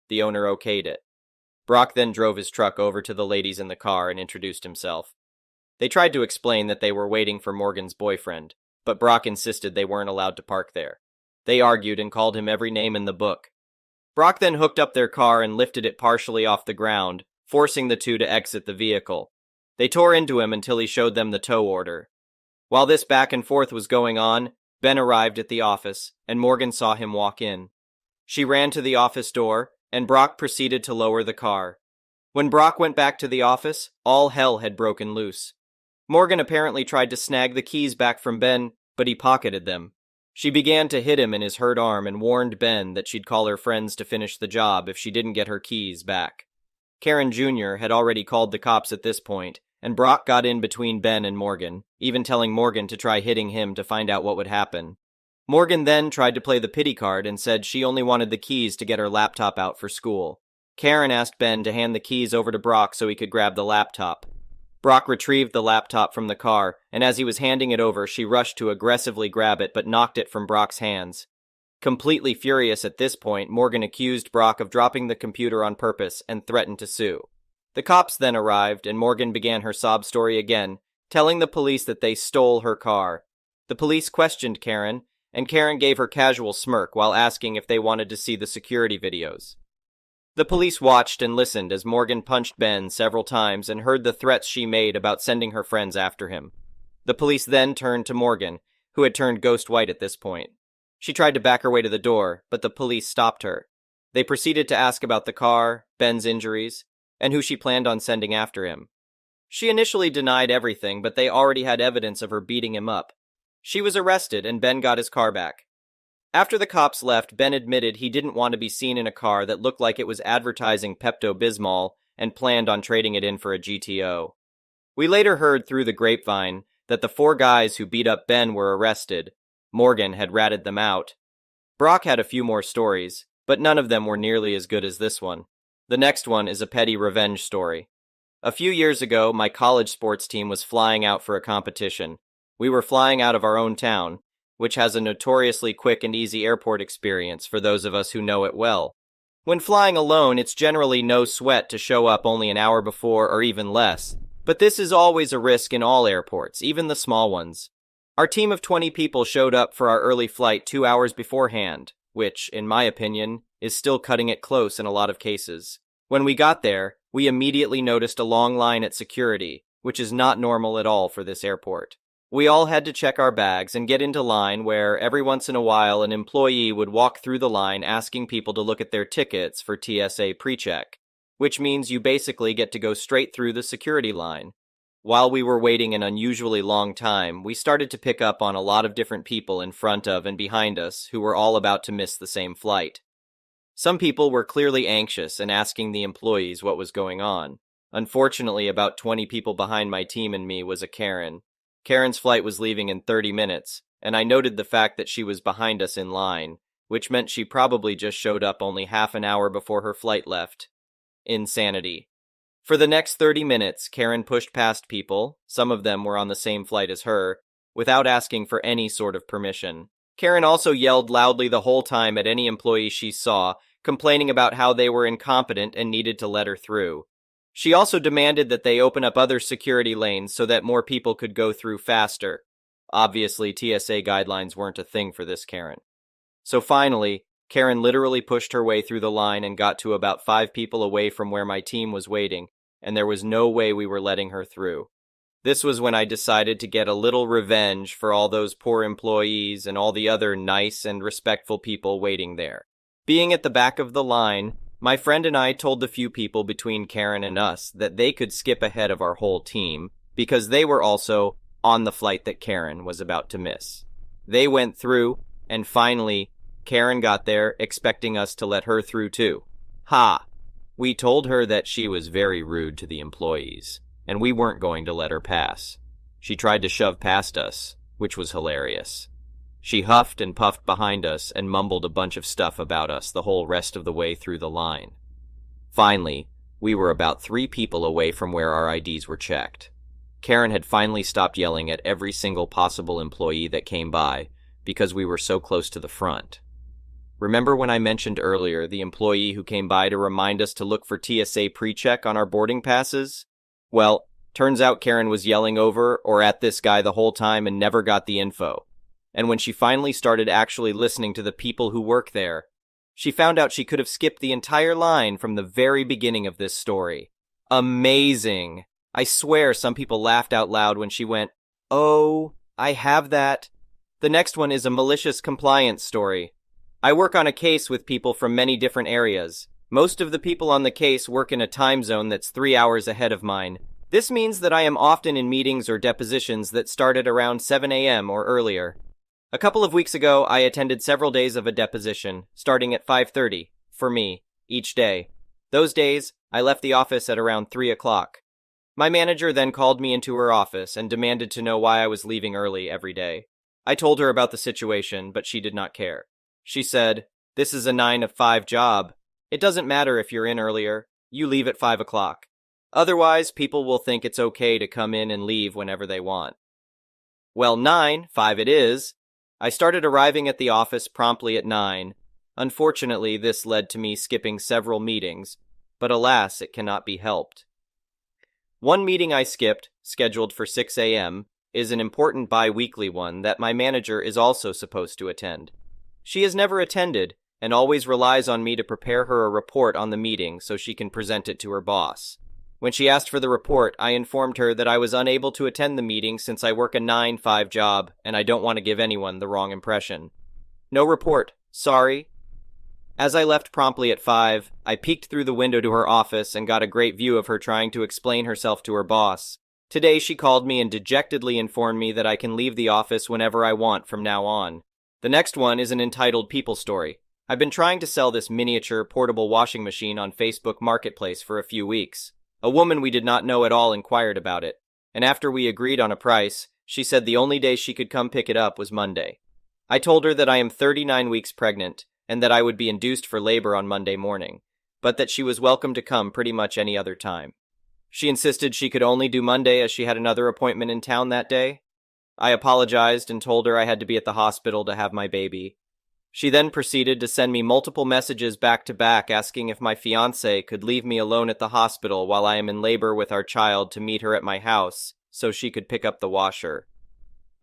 The owner okayed it. Brock then drove his truck over to the ladies in the car and introduced himself. They tried to explain that they were waiting for Morgan's boyfriend, but Brock insisted they weren't allowed to park there. They argued and called him every name in the book. Brock then hooked up their car and lifted it partially off the ground, forcing the two to exit the vehicle. They tore into him until he showed them the tow order. While this back and forth was going on, Ben arrived at the office, and Morgan saw him walk in. She ran to the office door, and Brock proceeded to lower the car. When Brock went back to the office, all hell had broken loose. Morgan apparently tried to snag the keys back from Ben, but he pocketed them. She began to hit him in his hurt arm and warned Ben that she'd call her friends to finish the job if she didn't get her keys back. Karen Jr. had already called the cops at this point, and Brock got in between Ben and Morgan, even telling Morgan to try hitting him to find out what would happen. Morgan then tried to play the pity card and said she only wanted the keys to get her laptop out for school. Karen asked Ben to hand the keys over to Brock so he could grab the laptop. Brock retrieved the laptop from the car, and as he was handing it over, she rushed to aggressively grab it but knocked it from Brock's hands. Completely furious at this point, Morgan accused Brock of dropping the computer on purpose and threatened to sue. The cops then arrived, and Morgan began her sob story again, telling the police that they stole her car. The police questioned Karen, and Karen gave her casual smirk while asking if they wanted to see the security videos. The police watched and listened as Morgan punched Ben several times and heard the threats she made about sending her friends after him. The police then turned to Morgan, who had turned ghost white at this point. She tried to back her way to the door, but the police stopped her. They proceeded to ask about the car, Ben's injuries, and who she planned on sending after him. She initially denied everything, but they already had evidence of her beating him up. She was arrested, and Ben got his car back. After the cops left, Ben admitted he didn't want to be seen in a car that looked like it was advertising Pepto-Bismol and planned on trading it in for a GTO. We later heard through the grapevine that the 4 guys who beat up Ben were arrested. Morgan had ratted them out. Brock had a few more stories, but none of them were nearly as good as this one. The next one is a petty revenge story. A few years ago, my college sports team was flying out for a competition. We were flying out of our own town, which has a notoriously quick and easy airport experience for those of us who know it well. When flying alone, it's generally no sweat to show up only an hour before or even less, but this is always a risk in all airports, even the small ones. Our team of 20 people showed up for our early flight 2 hours beforehand, which, in my opinion, is still cutting it close in a lot of cases. When we got there, we immediately noticed a long line at security, which is not normal at all for this airport. We all had to check our bags and get into line where every once in a while an employee would walk through the line asking people to look at their tickets for TSA pre-check, which means you basically get to go straight through the security line. While we were waiting an unusually long time, we started to pick up on a lot of different people in front of and behind us who were all about to miss the same flight. Some people were clearly anxious and asking the employees what was going on. Unfortunately, about 20 people behind my team and me was a Karen. Karen's flight was leaving in 30 minutes, and I noted the fact that she was behind us in line, which meant she probably just showed up only half an hour before her flight left. Insanity. For the next 30 minutes, Karen pushed past people, some of them were on the same flight as her, without asking for any sort of permission. Karen also yelled loudly the whole time at any employee she saw, complaining about how they were incompetent and needed to let her through. She also demanded that they open up other security lanes so that more people could go through faster. Obviously, TSA guidelines weren't a thing for this Karen. So finally, Karen literally pushed her way through the line and got to about 5 people away from where my team was waiting, and there was no way we were letting her through. This was when I decided to get a little revenge for all those poor employees and all the other nice and respectful people waiting there. Being at the back of the line, my friend and I told the few people between Karen and us that they could skip ahead of our whole team because they were also on the flight that Karen was about to miss. They went through, and finally, Karen got there expecting us to let her through too. Ha! We told her that she was very rude to the employees, and we weren't going to let her pass. She tried to shove past us, which was hilarious. She huffed and puffed behind us and mumbled a bunch of stuff about us the whole rest of the way through the line. Finally, we were about 3 people away from where our IDs were checked. Karen had finally stopped yelling at every single possible employee that came by because we were so close to the front. Remember when I mentioned earlier the employee who came by to remind us to look for TSA pre-check on our boarding passes? Well, turns out Karen was yelling over or at this guy the whole time and never got the info. And when she finally started actually listening to the people who work there, she found out she could have skipped the entire line from the very beginning of this story. Amazing! I swear some people laughed out loud when she went, "Oh, I have that." The next one is a malicious compliance story. I work on a case with people from many different areas. Most of the people on the case work in a time zone that's 3 hours ahead of mine. This means that I am often in meetings or depositions that start at around 7 a.m. or earlier. A couple of weeks ago, I attended several days of a deposition, starting at 5:30, for me, each day. Those days, I left the office at around 3 o'clock. My manager then called me into her office and demanded to know why I was leaving early every day. I told her about the situation, but she did not care. She said, "This is a 9 to 5 job. It doesn't matter if you're in earlier. You leave at 5 o'clock. Otherwise, people will think it's okay to come in and leave whenever they want." Well, 9:05 it is. I started arriving at the office promptly at 9. Unfortunately, this led to me skipping several meetings, but alas, it cannot be helped. One meeting I skipped, scheduled for 6 a.m., is an important bi-weekly one that my manager is also supposed to attend. She has never attended, and always relies on me to prepare her a report on the meeting so she can present it to her boss. When she asked for the report, I informed her that I was unable to attend the meeting since I work a 9-5 job, and I don't want to give anyone the wrong impression. No report. Sorry. As I left promptly at 5, I peeked through the window to her office and got a great view of her trying to explain herself to her boss. Today she called me and dejectedly informed me that I can leave the office whenever I want from now on. The next one is an entitled People Story. I've been trying to sell this miniature portable washing machine on Facebook Marketplace for a few weeks. A woman we did not know at all inquired about it, and after we agreed on a price, she said the only day she could come pick it up was Monday. I told her that I am 39 weeks pregnant, and that I would be induced for labor on Monday morning, but that she was welcome to come pretty much any other time. She insisted she could only do Monday as she had another appointment in town that day. I apologized and told her I had to be at the hospital to have my baby. She then proceeded to send me multiple messages back to back asking if my fiancé could leave me alone at the hospital while I am in labor with our child to meet her at my house so she could pick up the washer.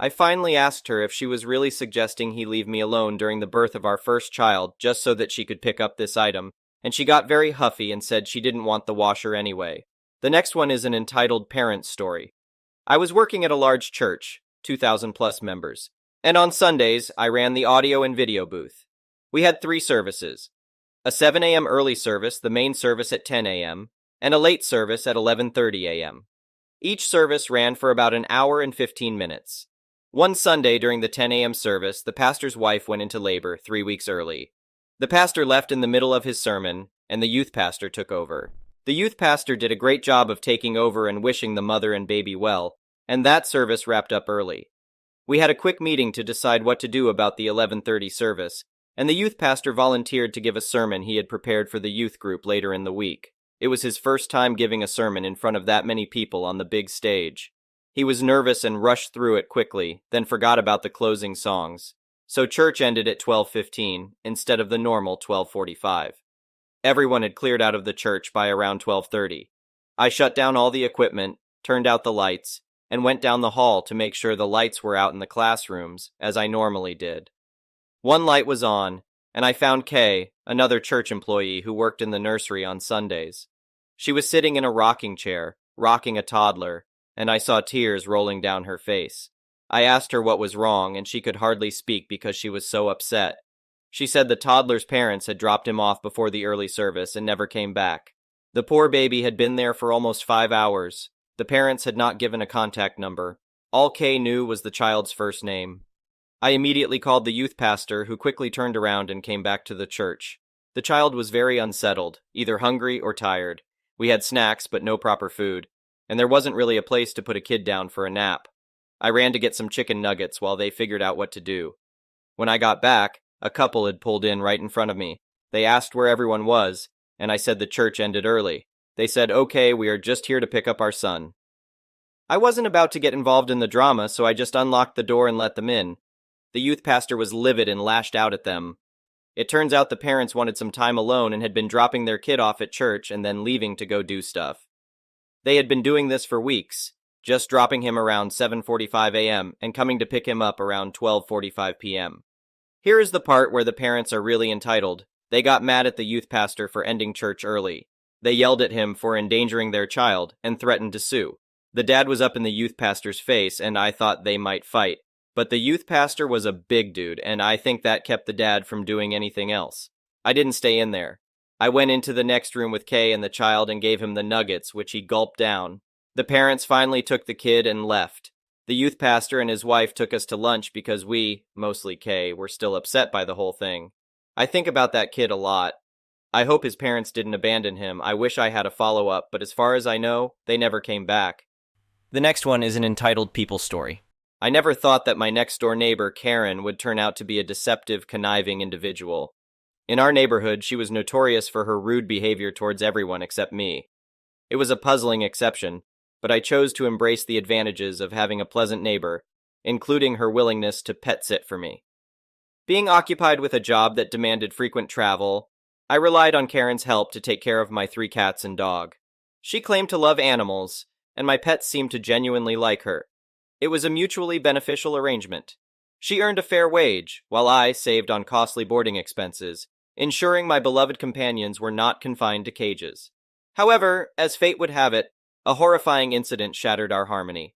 I finally asked her if she was really suggesting he leave me alone during the birth of our first child just so that she could pick up this item, and she got very huffy and said she didn't want the washer anyway. The next one is an entitled Parent Story. I was working at a large church, 2,000 plus members, and on Sundays I ran the audio and video booth. We had 3 services: a 7 a.m. early service, the main service at 10 a.m., and a late service at 11:30 a.m. Each service ran for about an hour and 15 minutes. One Sunday during the 10 a.m. service, the pastor's wife went into labor 3 weeks early. The pastor left in the middle of his sermon, and the youth pastor took over. The youth pastor did a great job of taking over and wishing the mother and baby well, and that service wrapped up early. We had a quick meeting to decide what to do about the 11:30 service, and the youth pastor volunteered to give a sermon he had prepared for the youth group later in the week. It was his first time giving a sermon in front of that many people on the big stage. He was nervous and rushed through it quickly, then forgot about the closing songs. So church ended at 12:15 instead of the normal 12:45. Everyone had cleared out of the church by around 12:30. I shut down all the equipment, turned out the lights, and went down the hall to make sure the lights were out in the classrooms, as I normally did. One light was on, and I found Kay, another church employee who worked in the nursery on Sundays. She was sitting in a rocking chair, rocking a toddler, and I saw tears rolling down her face. I asked her what was wrong, and she could hardly speak because she was so upset. She said the toddler's parents had dropped him off before the early service and never came back. The poor baby had been there for almost 5 hours. The parents had not given a contact number. All Kay knew was the child's first name. I immediately called the youth pastor, who quickly turned around and came back to the church. The child was very unsettled, either hungry or tired. We had snacks, but no proper food, and there wasn't really a place to put a kid down for a nap. I ran to get some chicken nuggets while they figured out what to do. When I got back, a couple had pulled in right in front of me. They asked where everyone was, and I said the church ended early. They said, "Okay, we are just here to pick up our son." I wasn't about to get involved in the drama, so I just unlocked the door and let them in. The youth pastor was livid and lashed out at them. It turns out the parents wanted some time alone and had been dropping their kid off at church and then leaving to go do stuff. They had been doing this for weeks, just dropping him around 7:45 a.m. and coming to pick him up around 12:45 p.m. Here is the part where the parents are really entitled. They got mad at the youth pastor for ending church early. They yelled at him for endangering their child and threatened to sue. The dad was up in the youth pastor's face, and I thought they might fight. But the youth pastor was a big dude, and I think that kept the dad from doing anything else. I didn't stay in there. I went into the next room with Kay and the child and gave him the nuggets, which he gulped down. The parents finally took the kid and left. The youth pastor and his wife took us to lunch because we, mostly Kay, were still upset by the whole thing. I think about that kid a lot. I hope his parents didn't abandon him. I wish I had a follow-up, but as far as I know, they never came back. The next one is an entitled People Story. I never thought that my next-door neighbor, Karen, would turn out to be a deceptive, conniving individual. In our neighborhood, she was notorious for her rude behavior towards everyone except me. It was a puzzling exception, but I chose to embrace the advantages of having a pleasant neighbor, including her willingness to pet sit for me. Being occupied with a job that demanded frequent travel, I relied on Karen's help to take care of my 3 cats and dog. She claimed to love animals, and my pets seemed to genuinely like her. It was a mutually beneficial arrangement. She earned a fair wage, while I saved on costly boarding expenses, ensuring my beloved companions were not confined to cages. However, as fate would have it, a horrifying incident shattered our harmony.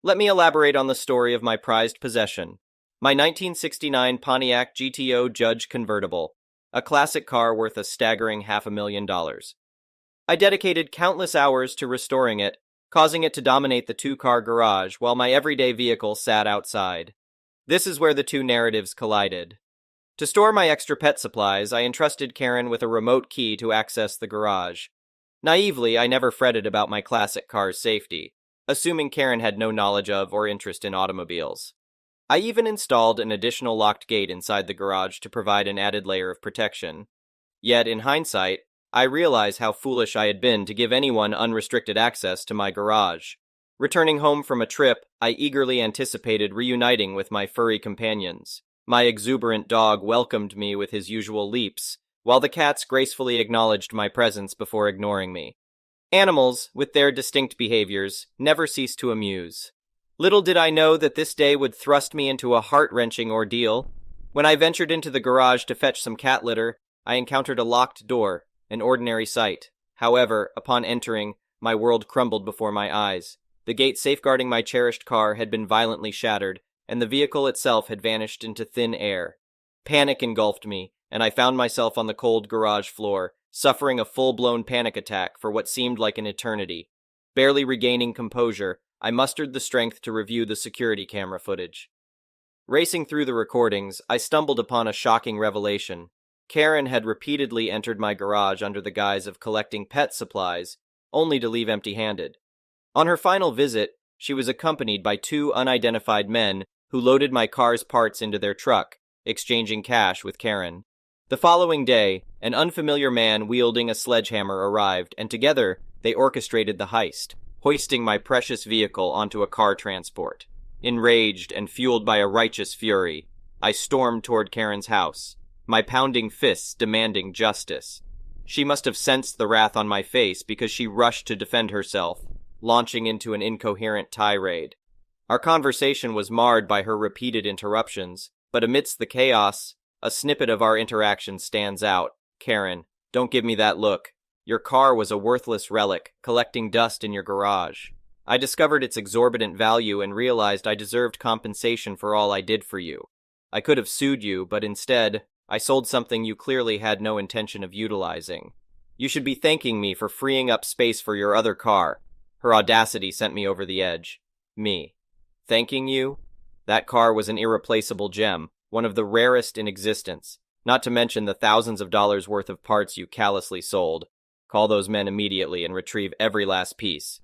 Let me elaborate on the story of my prized possession. My 1969 Pontiac GTO Judge convertible, a classic car worth a staggering $500,000. I dedicated countless hours to restoring it, causing it to dominate the two-car garage while my everyday vehicle sat outside. This is where the two narratives collided. To store my extra pet supplies, I entrusted Karen with a remote key to access the garage. Naively, I never fretted about my classic car's safety, assuming Karen had no knowledge of or interest in automobiles. I even installed an additional locked gate inside the garage to provide an added layer of protection. Yet, in hindsight, I realize how foolish I had been to give anyone unrestricted access to my garage. Returning home from a trip, I eagerly anticipated reuniting with my furry companions. My exuberant dog welcomed me with his usual leaps, while the cats gracefully acknowledged my presence before ignoring me. Animals, with their distinct behaviors, never cease to amuse. Little did I know that this day would thrust me into a heart-wrenching ordeal. When I ventured into the garage to fetch some cat litter, I encountered a locked door, an ordinary sight. However, upon entering, my world crumbled before my eyes. The gate safeguarding my cherished car had been violently shattered, and the vehicle itself had vanished into thin air. Panic engulfed me, and I found myself on the cold garage floor, suffering a full-blown panic attack for what seemed like an eternity. Barely regaining composure, I mustered the strength to review the security camera footage. Racing through the recordings, I stumbled upon a shocking revelation. Karen had repeatedly entered my garage under the guise of collecting pet supplies, only to leave empty-handed. On her final visit, she was accompanied by two unidentified men who loaded my car's parts into their truck, exchanging cash with Karen. The following day, an unfamiliar man wielding a sledgehammer arrived, and together they orchestrated the heist, hoisting my precious vehicle onto a car transport. Enraged and fueled by a righteous fury, I stormed toward Karen's house, my pounding fists demanding justice. She must have sensed the wrath on my face because she rushed to defend herself, launching into an incoherent tirade. Our conversation was marred by her repeated interruptions, but amidst the chaos, a snippet of our interaction stands out. Karen, don't give me that look. Your car was a worthless relic, collecting dust in your garage. I discovered its exorbitant value and realized I deserved compensation for all I did for you. I could have sued you, but instead, I sold something you clearly had no intention of utilizing. You should be thanking me for freeing up space for your other car. Her audacity sent me over the edge. Me. Thanking you? That car was an irreplaceable gem, one of the rarest in existence, not to mention the thousands of dollars worth of parts you callously sold. Call those men immediately and retrieve every last piece.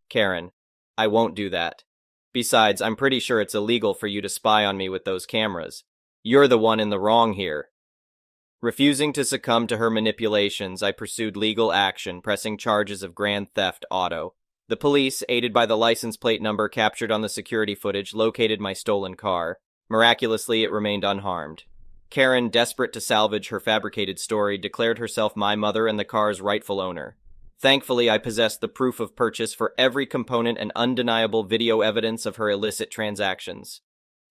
Karen, I won't do that. Besides, I'm pretty sure it's illegal for you to spy on me with those cameras. You're the one in the wrong here. Refusing to succumb to her manipulations, I pursued legal action, pressing charges of grand theft auto. The police, aided by the license plate number captured on the security footage, located my stolen car. Miraculously, it remained unharmed. Karen, desperate to salvage her fabricated story, declared herself my mother and the car's rightful owner. Thankfully, I possessed the proof of purchase for every component and undeniable video evidence of her illicit transactions.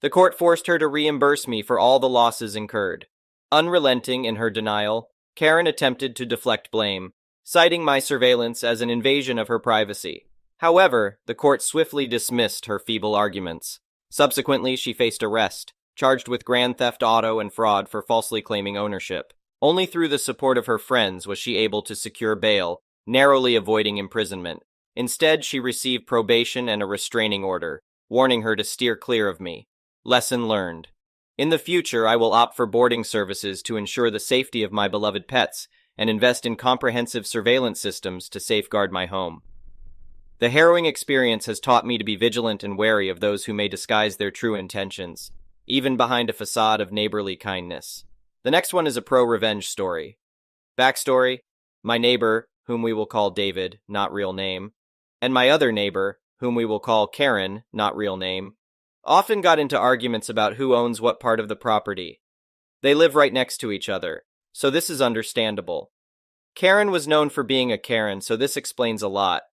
The court forced her to reimburse me for all the losses incurred. Unrelenting in her denial, Karen attempted to deflect blame, citing my surveillance as an invasion of her privacy. However, the court swiftly dismissed her feeble arguments. Subsequently, she faced arrest, charged with grand theft auto and fraud for falsely claiming ownership. Only through the support of her friends was she able to secure bail, narrowly avoiding imprisonment. Instead, she received probation and a restraining order, warning her to steer clear of me. Lesson learned. In the future, I will opt for boarding services to ensure the safety of my beloved pets and invest in comprehensive surveillance systems to safeguard my home. The harrowing experience has taught me to be vigilant and wary of those who may disguise their true intentions, even behind a facade of neighborly kindness. The next one is a pro-revenge story. Backstory: my neighbor, whom we will call David, not real name, and my other neighbor, whom we will call Karen, not real name, often got into arguments about who owns what part of the property. They live right next to each other, so this is understandable. Karen was known for being a Karen, so this explains a lot.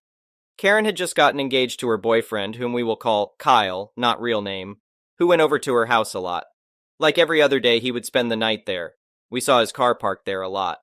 Karen had just gotten engaged to her boyfriend, whom we will call Kyle, not real name, who went over to her house a lot. Like every other day, he would spend the night there. We saw his car parked there a lot.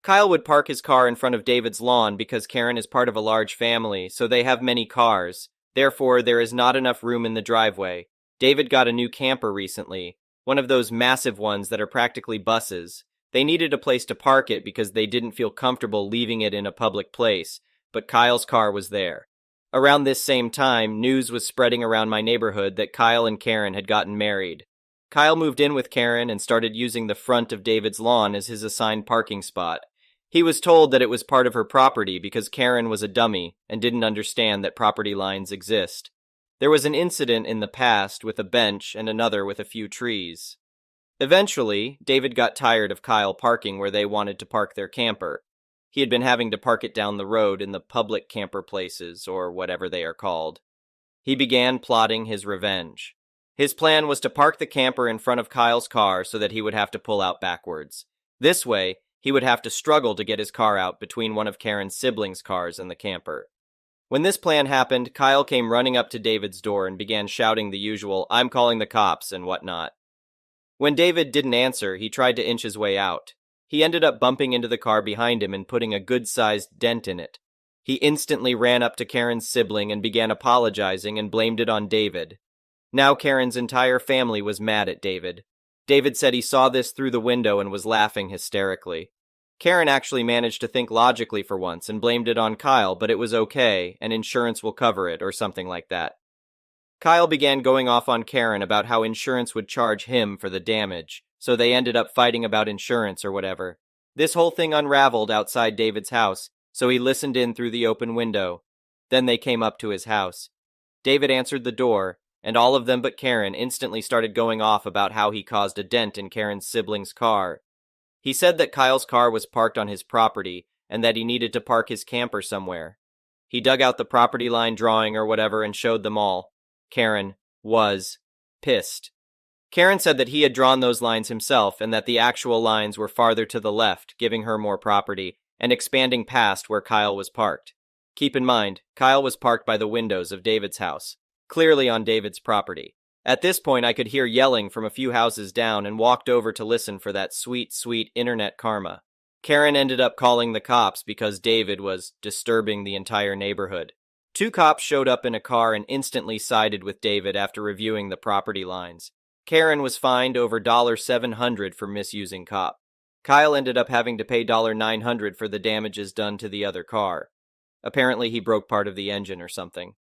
Kyle would park his car in front of David's lawn because Karen is part of a large family, so they have many cars. Therefore, there is not enough room in the driveway. David got a new camper recently, one of those massive ones that are practically buses. They needed a place to park it because they didn't feel comfortable leaving it in a public place, but Kyle's car was there. Around this same time, news was spreading around my neighborhood that Kyle and Karen had gotten married. Kyle moved in with Karen and started using the front of David's lawn as his assigned parking spot. He was told that it was part of her property because Karen was a dummy and didn't understand that property lines exist. There was an incident in the past with a bench and another with a few trees. Eventually, David got tired of Kyle parking where they wanted to park their camper. He had been having to park it down the road in the public camper places, or whatever they are called. He began plotting his revenge. His plan was to park the camper in front of Kyle's car so that he would have to pull out backwards. This way, he would have to struggle to get his car out between one of Karen's siblings' cars and the camper. When this plan happened, Kyle came running up to David's door and began shouting the usual, "I'm calling the cops," and whatnot. When David didn't answer, he tried to inch his way out. He ended up bumping into the car behind him and putting a good-sized dent in it. He instantly ran up to Karen's sibling and began apologizing and blamed it on David. Now Karen's entire family was mad at David. David said he saw this through the window and was laughing hysterically. Karen actually managed to think logically for once and blamed it on Kyle, but it was okay, and insurance will cover it, or something like that. Kyle began going off on Karen about how insurance would charge him for the damage, so they ended up fighting about insurance or whatever. This whole thing unraveled outside David's house, so he listened in through the open window. Then they came up to his house. David answered the door, and all of them but Karen instantly started going off about how he caused a dent in Karen's sibling's car. He said that Kyle's car was parked on his property, and that he needed to park his camper somewhere. He dug out the property line drawing or whatever and showed them all. Karen was pissed. Karen said that he had drawn those lines himself and that the actual lines were farther to the left, giving her more property, and expanding past where Kyle was parked. Keep in mind, Kyle was parked by the windows of David's house, clearly on David's property. At this point, I could hear yelling from a few houses down and walked over to listen for that sweet, sweet internet karma. Karen ended up calling the cops because David was disturbing the entire neighborhood. 2 cops showed up in a car and instantly sided with David after reviewing the property lines. Karen was fined over $700 for misusing cop. Kyle ended up having to pay $900 for the damages done to the other car. Apparently he broke part of the engine or something.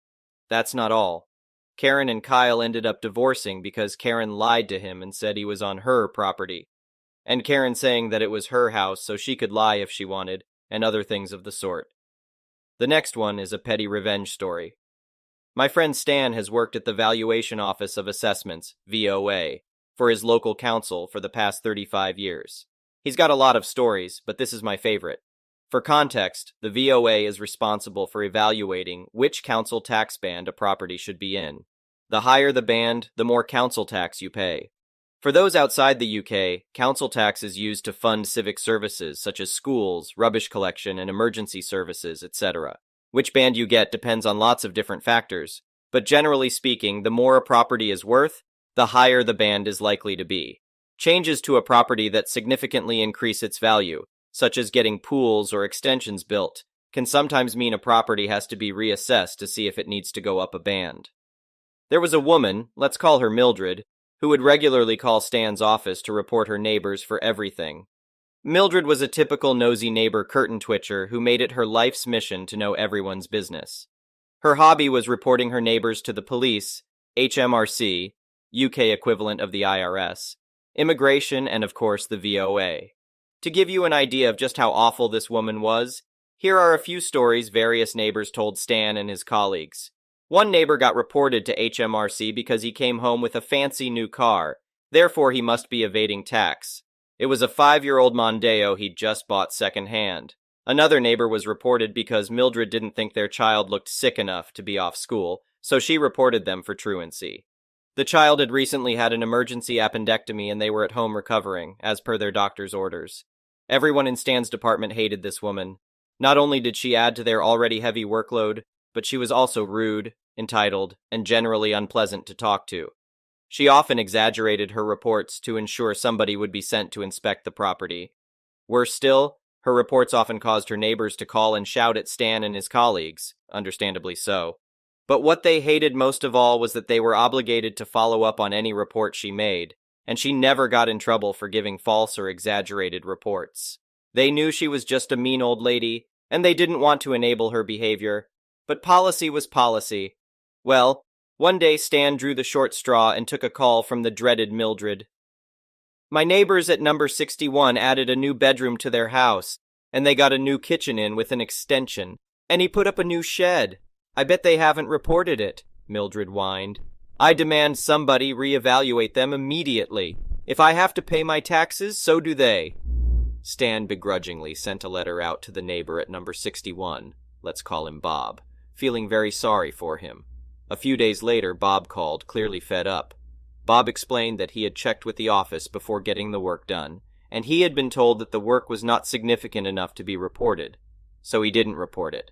That's not all. Karen and Kyle ended up divorcing because Karen lied to him and said he was on her property. And Karen saying that it was her house so she could lie if she wanted, and other things of the sort. The next one is a petty revenge story. My friend Stan has worked at the Valuation Office of Assessments, VOA, for his local council for the past 35 years. He's got a lot of stories, but this is my favorite. For context, the VOA is responsible for evaluating which council tax band a property should be in. The higher the band, the more council tax you pay. For those outside the UK, council tax is used to fund civic services such as schools, rubbish collection, and emergency services, etc. Which band you get depends on lots of different factors, but generally speaking, the more a property is worth, the higher the band is likely to be. Changes to a property that significantly increase its value, such as getting pools or extensions built, can sometimes mean a property has to be reassessed to see if it needs to go up a band. There was a woman, let's call her Mildred, who would regularly call Stan's office to report her neighbors for everything. Mildred was a typical nosy neighbor curtain twitcher who made it her life's mission to know everyone's business. Her hobby was reporting her neighbors to the police, HMRC, UK equivalent of the IRS, immigration, and of course the VOA. To give you an idea of just how awful this woman was, here are a few stories various neighbors told Stan and his colleagues. One neighbor got reported to HMRC because he came home with a fancy new car, therefore he must be evading tax. It was a 5-year-old Mondeo he'd just bought secondhand. Another neighbor was reported because Mildred didn't think their child looked sick enough to be off school, so she reported them for truancy. The child had recently had an emergency appendectomy and they were at home recovering, as per their doctor's orders. Everyone in Stan's department hated this woman. Not only did she add to their already heavy workload, but she was also rude, entitled, and generally unpleasant to talk to. She often exaggerated her reports to ensure somebody would be sent to inspect the property. Worse still, her reports often caused her neighbors to call and shout at Stan and his colleagues, understandably so. But what they hated most of all was that they were obligated to follow up on any report she made, and she never got in trouble for giving false or exaggerated reports. They knew she was just a mean old lady, and they didn't want to enable her behavior. But policy was policy. Well, one day Stan drew the short straw and took a call from the dreaded Mildred. My neighbors at number 61 added a new bedroom to their house, and they got a new kitchen in with an extension, and he put up a new shed. I bet they haven't reported it, Mildred whined. I demand somebody reevaluate them immediately. If I have to pay my taxes, so do they. Stan begrudgingly sent a letter out to the neighbor at number 61, let's call him Bob, feeling very sorry for him. A few days later, Bob called, clearly fed up. Bob explained that he had checked with the office before getting the work done, and he had been told that the work was not significant enough to be reported, so he didn't report it.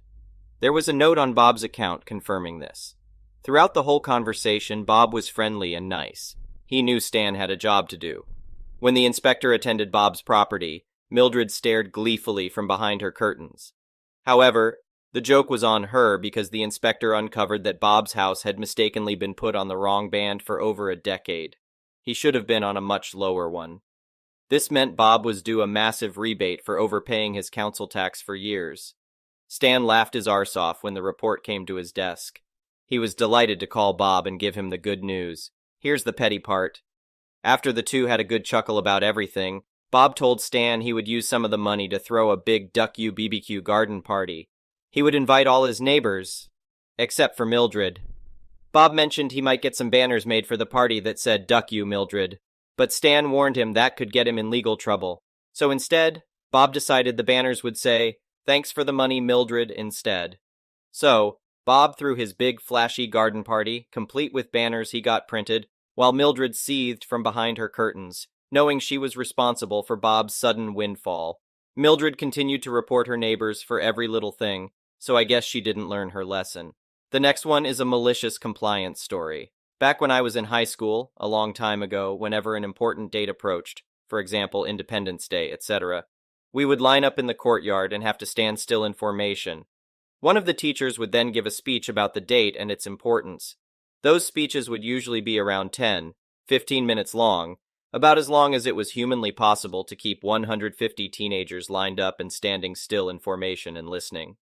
There was a note on Bob's account confirming this. Throughout the whole conversation, Bob was friendly and nice. He knew Stan had a job to do. When the inspector attended Bob's property, Mildred stared gleefully from behind her curtains. However, the joke was on her because the inspector uncovered that Bob's house had mistakenly been put on the wrong band for over a decade. He should have been on a much lower one. This meant Bob was due a massive rebate for overpaying his council tax for years. Stan laughed his arse off when the report came to his desk. He was delighted to call Bob and give him the good news. Here's the petty part. After the two had a good chuckle about everything, Bob told Stan he would use some of the money to throw a big Duck You BBQ garden party. He would invite all his neighbors, except for Mildred. Bob mentioned he might get some banners made for the party that said Duck You Mildred, but Stan warned him that could get him in legal trouble. So instead, Bob decided the banners would say, "Thanks for the money, Mildred," instead. So, Bob threw his big flashy garden party, complete with banners he got printed, while Mildred seethed from behind her curtains, knowing she was responsible for Bob's sudden windfall. Mildred continued to report her neighbors for every little thing, so I guess she didn't learn her lesson. The next one is a malicious compliance story. Back when I was in high school, a long time ago, whenever an important date approached, for example, Independence Day, etc., we would line up in the courtyard and have to stand still in formation. One of the teachers would then give a speech about the date and its importance. Those speeches would usually be around 15 minutes long, about as long as it was humanly possible to keep 150 teenagers lined up and standing still in formation and listening.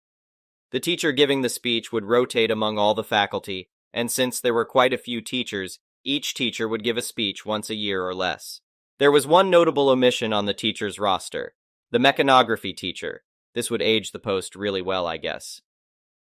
The teacher giving the speech would rotate among all the faculty, and since there were quite a few teachers, each teacher would give a speech once a year or less. There was one notable omission on the teacher's roster, the mechanography teacher. This would age the post really well, I guess.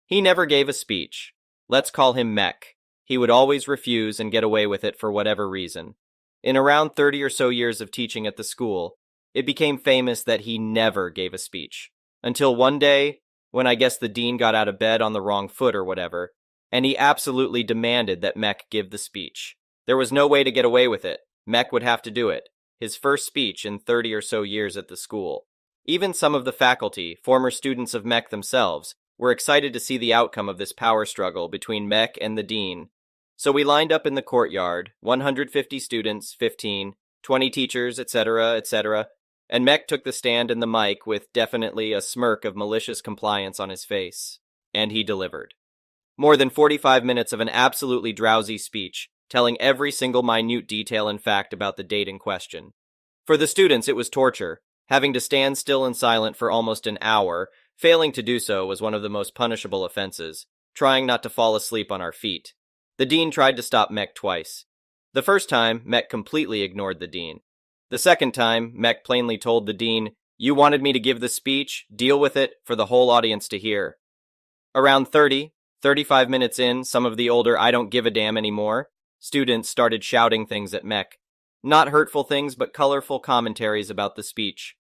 He never gave a speech. Let's call him Mech. He would always refuse and get away with it for whatever reason. In around 30 or so years of teaching at the school, it became famous that he never gave a speech. Until one day, when I guess the dean got out of bed on the wrong foot or whatever, and he absolutely demanded that Mech give the speech. There was no way to get away with it. Mech would have to do it. His first speech in 30 or so years at the school. Even some of the faculty, former students of Mech themselves, were excited to see the outcome of this power struggle between Mech and the dean. So we lined up in the courtyard, 150 students, 15, 20 teachers, etc., etc., and Mech took the stand and the mic with definitely a smirk of malicious compliance on his face. And he delivered. More than 45 minutes of an absolutely drowsy speech, telling every single minute detail and fact about the date in question. For the students, it was torture. Having to stand still and silent for almost an hour, failing to do so was one of the most punishable offenses, trying not to fall asleep on our feet. The dean tried to stop Mech twice. The first time, Mech completely ignored the dean. The second time, Mech plainly told the dean, "You wanted me to give the speech, deal with it, for the whole audience to hear." Around 35 minutes in, some of the older "I don't give a damn anymore" students started shouting things at Mech. Not hurtful things, but colorful commentaries about the speech.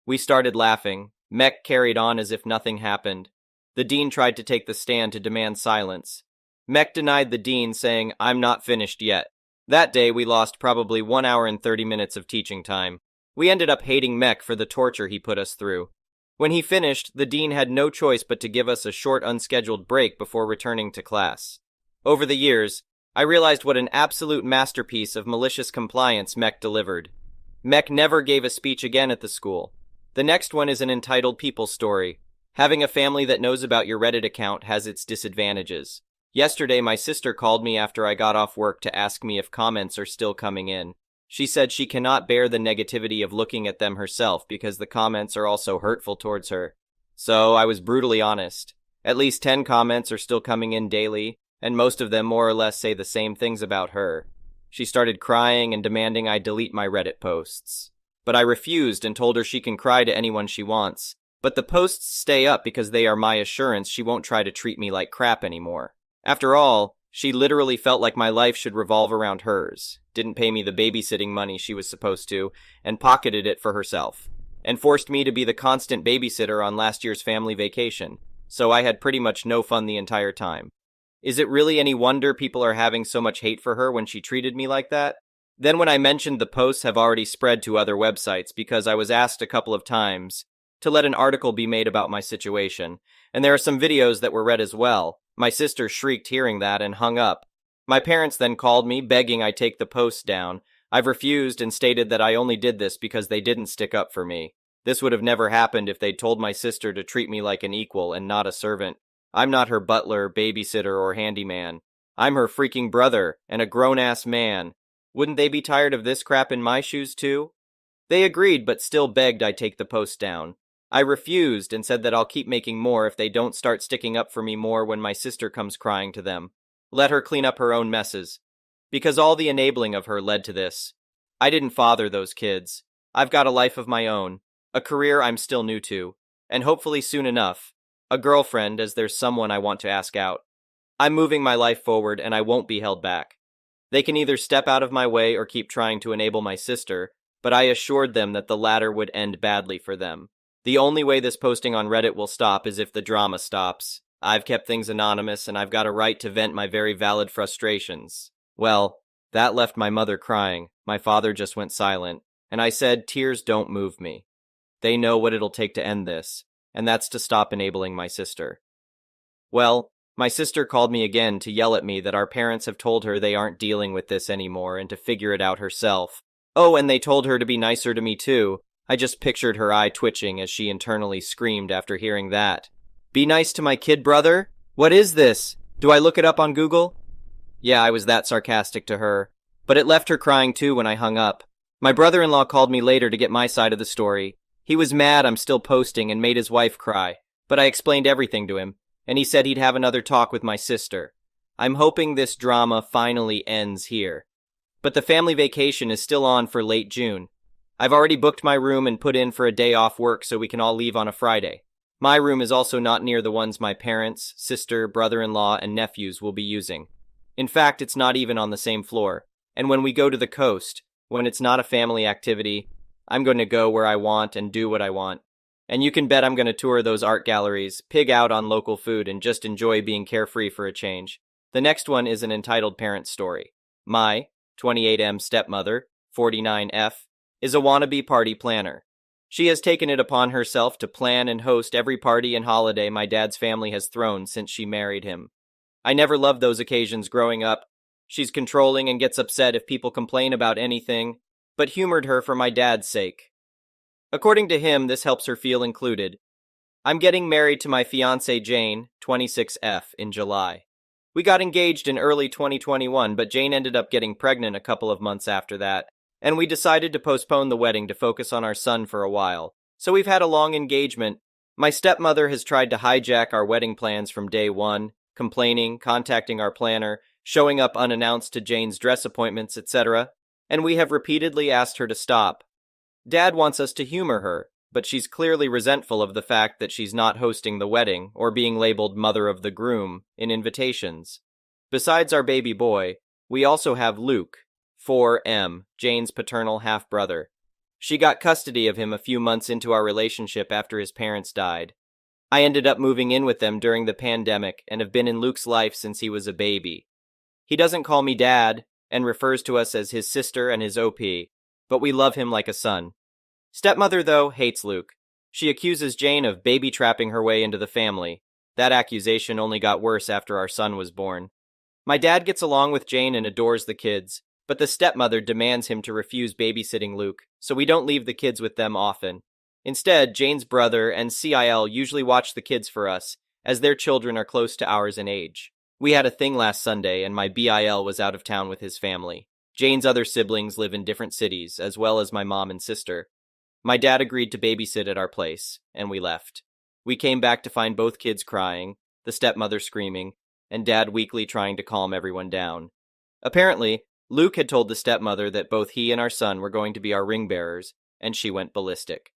We started laughing. Mech carried on as if nothing happened. The dean tried to take the stand to demand silence. Mech denied the dean, saying, "I'm not finished yet." That day, we lost probably 1 hour and 30 minutes of teaching time. We ended up hating Mech for the torture he put us through. When he finished, the dean had no choice but to give us a short unscheduled break before returning to class. Over the years, I realized what an absolute masterpiece of malicious compliance Mech delivered. Mech never gave a speech again at the school. The next one is an entitled people story. Having a family that knows about your Reddit account has its disadvantages. Yesterday, my sister called me after I got off work to ask me if comments are still coming in. She said she cannot bear the negativity of looking at them herself because the comments are also hurtful towards her. So I was brutally honest. At least 10 comments are still coming in daily, and most of them more or less say the same things about her. She started crying and demanding I delete my Reddit posts. But I refused and told her she can cry to anyone she wants. But the posts stay up because they are my assurance she won't try to treat me like crap anymore. After all, she literally felt like my life should revolve around hers, didn't pay me the babysitting money she was supposed to, and pocketed it for herself, and forced me to be the constant babysitter on last year's family vacation, so I had pretty much no fun the entire time. Is it really any wonder people are having so much hate for her when she treated me like that? Then when I mentioned the posts have already spread to other websites because I was asked a couple of times to let an article be made about my situation, and there are some videos that were read as well. My sister shrieked hearing that and hung up. My parents then called me, begging I take the posts down. I've refused and stated that I only did this because they didn't stick up for me. This would have never happened if they'd told my sister to treat me like an equal and not a servant. I'm not her butler, babysitter, or handyman. I'm her freaking brother, and a grown-ass man. Wouldn't they be tired of this crap in my shoes too? They agreed, but still begged I take the posts down. I refused and said that I'll keep making more if they don't start sticking up for me more when my sister comes crying to them. Let her clean up her own messes. Because all the enabling of her led to this. I didn't father those kids. I've got a life of my own, a career I'm still new to, and hopefully soon enough, a girlfriend as there's someone I want to ask out. I'm moving my life forward and I won't be held back. They can either step out of my way or keep trying to enable my sister, but I assured them that the latter would end badly for them. The only way this posting on Reddit will stop is if the drama stops. I've kept things anonymous and I've got a right to vent my very valid frustrations. Well, that left my mother crying. My father just went silent, and I said, tears don't move me. They know what it'll take to end this, and that's to stop enabling my sister. Well, my sister called me again to yell at me that our parents have told her they aren't dealing with this anymore and to figure it out herself. Oh, and they told her to be nicer to me too. I just pictured her eye twitching as she internally screamed after hearing that. Be nice to my kid brother? What is this? Do I look it up on Google? Yeah, I was that sarcastic to her. But it left her crying too when I hung up. My brother-in-law called me later to get my side of the story. He was mad I'm still posting and made his wife cry. But I explained everything to him, and he said he'd have another talk with my sister. I'm hoping this drama finally ends here. But the family vacation is still on for late June. I've already booked my room and put in for a day off work so we can all leave on a Friday. My room is also not near the ones my parents, sister, brother-in-law, and nephews will be using. In fact, it's not even on the same floor. And when we go to the coast, when it's not a family activity, I'm going to go where I want and do what I want. And you can bet I'm going to tour those art galleries, pig out on local food, and just enjoy being carefree for a change. The next one is an entitled parent story. My 28M stepmother, 49F, is a wannabe party planner. She has taken it upon herself to plan and host every party and holiday my dad's family has thrown since she married him. I never loved those occasions growing up. She's controlling and gets upset if people complain about anything, but humored her for my dad's sake. According to him, this helps her feel included. I'm getting married to my fiancée Jane, 26F, in July. We got engaged in early 2021, but Jane ended up getting pregnant a couple of months after that, and we decided to postpone the wedding to focus on our son for a while. So we've had a long engagement. My stepmother has tried to hijack our wedding plans from day one, complaining, contacting our planner, showing up unannounced to Jane's dress appointments, etc., and we have repeatedly asked her to stop. Dad wants us to humor her, but she's clearly resentful of the fact that she's not hosting the wedding or being labeled mother of the groom in invitations. Besides our baby boy, we also have Luke, 4M, Jane's paternal half-brother. She got custody of him a few months into our relationship after his parents died. I ended up moving in with them during the pandemic and have been in Luke's life since he was a baby. He doesn't call me dad and refers to us as his sister and his OP, but we love him like a son. Stepmother, though, hates Luke. She accuses Jane of baby-trapping her way into the family. That accusation only got worse after our son was born. My dad gets along with Jane and adores the kids, but the stepmother demands him to refuse babysitting Luke, so we don't leave the kids with them often. Instead, Jane's brother and CIL usually watch the kids for us, as their children are close to ours in age. We had a thing last Sunday, and my BIL was out of town with his family. Jane's other siblings live in different cities, as well as my mom and sister. My dad agreed to babysit at our place, and we left. We came back to find both kids crying, the stepmother screaming, and Dad weakly trying to calm everyone down. Apparently, Luke had told the stepmother that both he and our son were going to be our ring bearers, and she went ballistic.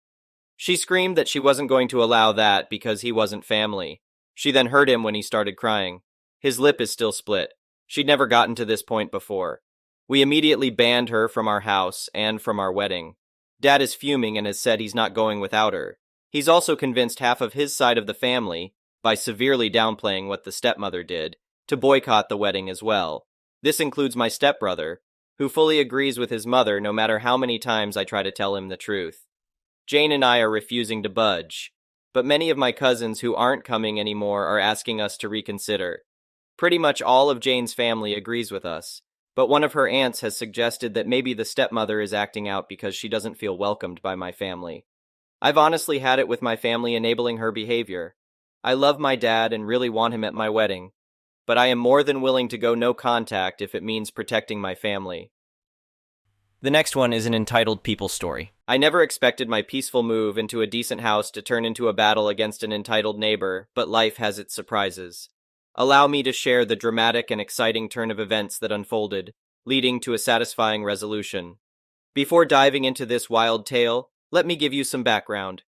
She screamed that she wasn't going to allow that because he wasn't family. She then heard him when he started crying. His lip is still split. She'd never gotten to this point before. We immediately banned her from our house and from our wedding. Dad is fuming and has said he's not going without her. He's also convinced half of his side of the family, by severely downplaying what the stepmother did, to boycott the wedding as well. This includes my stepbrother, who fully agrees with his mother no matter how many times I try to tell him the truth. Jane and I are refusing to budge, but many of my cousins who aren't coming anymore are asking us to reconsider. Pretty much all of Jane's family agrees with us, but one of her aunts has suggested that maybe the stepmother is acting out because she doesn't feel welcomed by my family. I've honestly had it with my family enabling her behavior. I love my dad and really want him at my wedding, but I am more than willing to go no contact if it means protecting my family. The next one is an entitled people story. I never expected my peaceful move into a decent house to turn into a battle against an entitled neighbor, but life has its surprises. Allow me to share the dramatic and exciting turn of events that unfolded, leading to a satisfying resolution. Before diving into this wild tale, let me give you some background.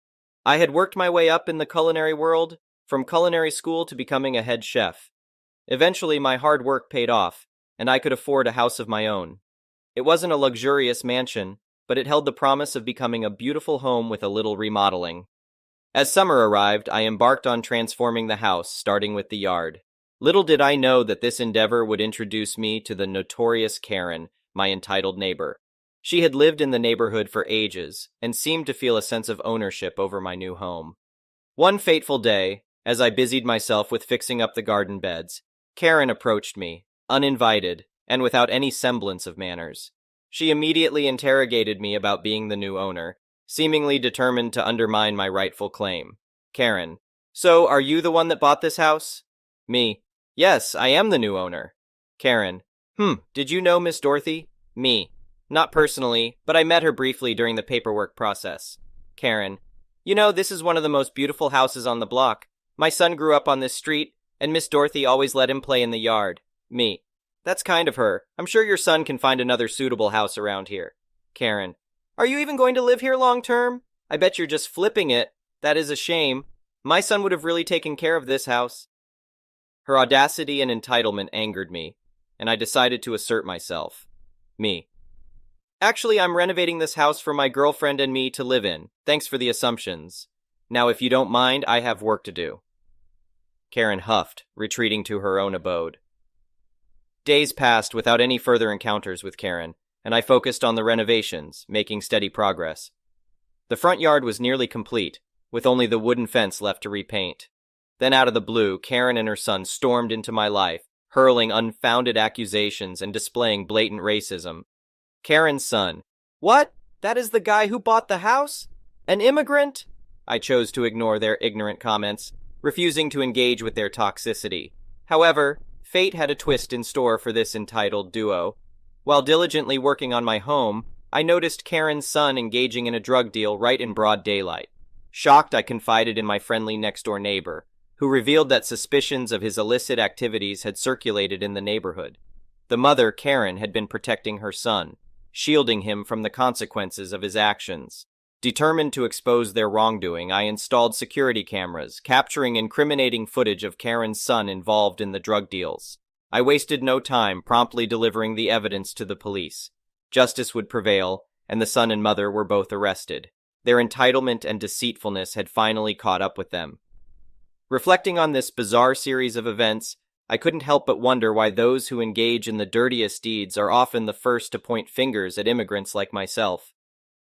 I had worked my way up in the culinary world, from culinary school to becoming a head chef. Eventually, my hard work paid off, and I could afford a house of my own. It wasn't a luxurious mansion, but it held the promise of becoming a beautiful home with a little remodeling. As summer arrived, I embarked on transforming the house, starting with the yard. Little did I know that this endeavor would introduce me to the notorious Karen, my entitled neighbor. She had lived in the neighborhood for ages, and seemed to feel a sense of ownership over my new home. One fateful day, as I busied myself with fixing up the garden beds, Karen approached me, uninvited, and without any semblance of manners. She immediately interrogated me about being the new owner, seemingly determined to undermine my rightful claim. Karen: "So, are you the one that bought this house?" Me: "Yes, I am the new owner." Karen: "Did you know Miss Dorothy?" Me: "Not personally, but I met her briefly during the paperwork process." Karen: "You know, this is one of the most beautiful houses on the block. My son grew up on this street, and Miss Dorothy always let him play in the yard." Me: "That's kind of her. I'm sure your son can find another suitable house around here." Karen: "Are you even going to live here long term? I bet you're just flipping it. That is a shame. My son would have really taken care of this house." Her audacity and entitlement angered me, and I decided to assert myself. Me: "Actually, I'm renovating this house for my girlfriend and me to live in. Thanks for the assumptions. Now, if you don't mind, I have work to do." Karen huffed, retreating to her own abode. Days passed without any further encounters with Karen, and I focused on the renovations, making steady progress. The front yard was nearly complete, with only the wooden fence left to repaint. Then out of the blue, Karen and her son stormed into my life, hurling unfounded accusations and displaying blatant racism. Karen's son: "What? That is the guy who bought the house? An immigrant?" I chose to ignore their ignorant comments, refusing to engage with their toxicity. However, fate had a twist in store for this entitled duo. While diligently working on my home, I noticed Karen's son engaging in a drug deal right in broad daylight. Shocked, I confided in my friendly next-door neighbor, who revealed that suspicions of his illicit activities had circulated in the neighborhood. The mother, Karen, had been protecting her son, shielding him from the consequences of his actions. Determined to expose their wrongdoing, I installed security cameras, capturing incriminating footage of Karen's son involved in the drug deals. I wasted no time promptly delivering the evidence to the police. Justice would prevail, and the son and mother were both arrested. Their entitlement and deceitfulness had finally caught up with them. Reflecting on this bizarre series of events, I couldn't help but wonder why those who engage in the dirtiest deeds are often the first to point fingers at immigrants like myself.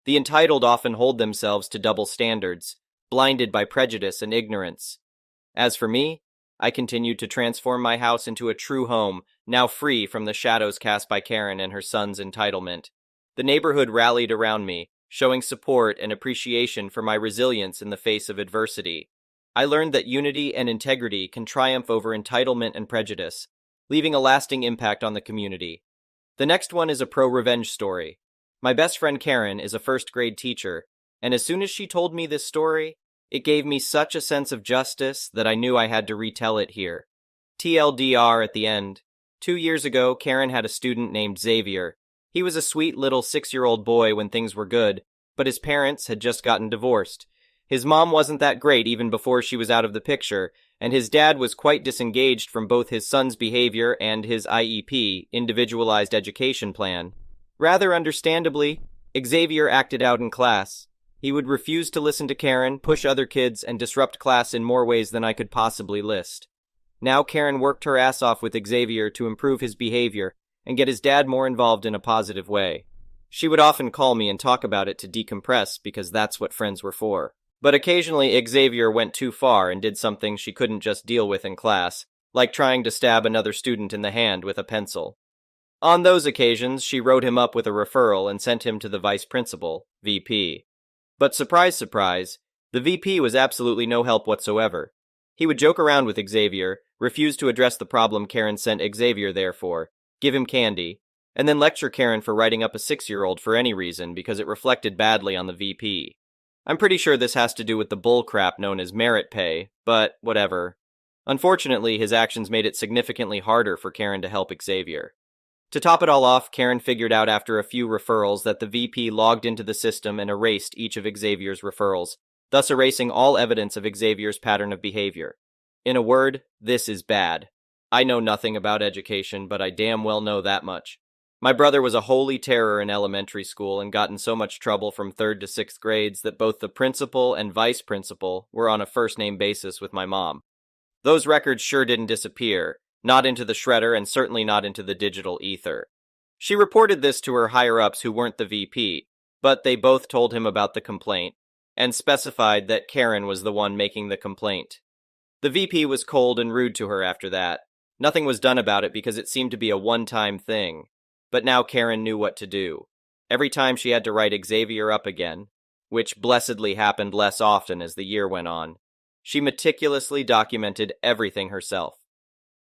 The entitled often hold themselves to double standards, blinded by prejudice and ignorance. As for me, I continued to transform my house into a true home, now free from the shadows cast by Karen and her son's entitlement. The neighborhood rallied around me, showing support and appreciation for my resilience in the face of adversity. I learned that unity and integrity can triumph over entitlement and prejudice, leaving a lasting impact on the community. The next one is a pro-revenge story. My best friend Karen is a first-grade teacher, and as soon as she told me this story, it gave me such a sense of justice that I knew I had to retell it here. TLDR at the end. 2 years ago, Karen had a student named Xavier. He was a sweet little 6-year-old boy when things were good, but his parents had just gotten divorced. His mom wasn't that great even before she was out of the picture, and his dad was quite disengaged from both his son's behavior and his IEP, Individualized Education Plan. Rather understandably, Xavier acted out in class. He would refuse to listen to Karen, push other kids, and disrupt class in more ways than I could possibly list. Now Karen worked her ass off with Xavier to improve his behavior and get his dad more involved in a positive way. She would often call me and talk about it to decompress because that's what friends were for. But occasionally Xavier went too far and did something she couldn't just deal with in class, like trying to stab another student in the hand with a pencil. On those occasions, she wrote him up with a referral and sent him to the vice principal, VP. But surprise, surprise, the VP was absolutely no help whatsoever. He would joke around with Xavier, refuse to address the problem Karen sent Xavier there for, give him candy, and then lecture Karen for writing up a 6-year-old for any reason because it reflected badly on the VP. I'm pretty sure this has to do with the bull crap known as merit pay, but whatever. Unfortunately, his actions made it significantly harder for Karen to help Xavier. To top it all off, Karen figured out after a few referrals that the VP logged into the system and erased each of Xavier's referrals, thus erasing all evidence of Xavier's pattern of behavior. In a word, this is bad. I know nothing about education, but I damn well know that much. My brother was a holy terror in elementary school and got in so much trouble from 3rd to 6th grades that both the principal and vice principal were on a first-name basis with my mom. Those records sure didn't disappear, not into the shredder and certainly not into the digital ether. She reported this to her higher-ups who weren't the VP, but they both told him about the complaint and specified that Karen was the one making the complaint. The VP was cold and rude to her after that. Nothing was done about it because it seemed to be a one-time thing. But now Karen knew what to do. Every time she had to write Xavier up again, which blessedly happened less often as the year went on, she meticulously documented everything herself.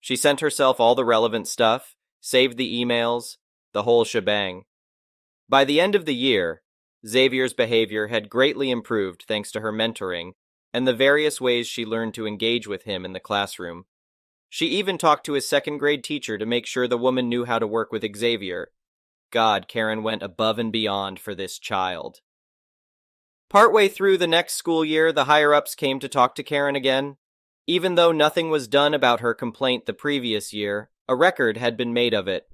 She sent herself all the relevant stuff, saved the emails, the whole shebang. By the end of the year, Xavier's behavior had greatly improved thanks to her mentoring and the various ways she learned to engage with him in the classroom. She even talked to his 2nd grade teacher to make sure the woman knew how to work with Xavier. God, Karen went above and beyond for this child. Partway through the next school year, the higher-ups came to talk to Karen again. Even though nothing was done about her complaint the previous year, a record had been made of it.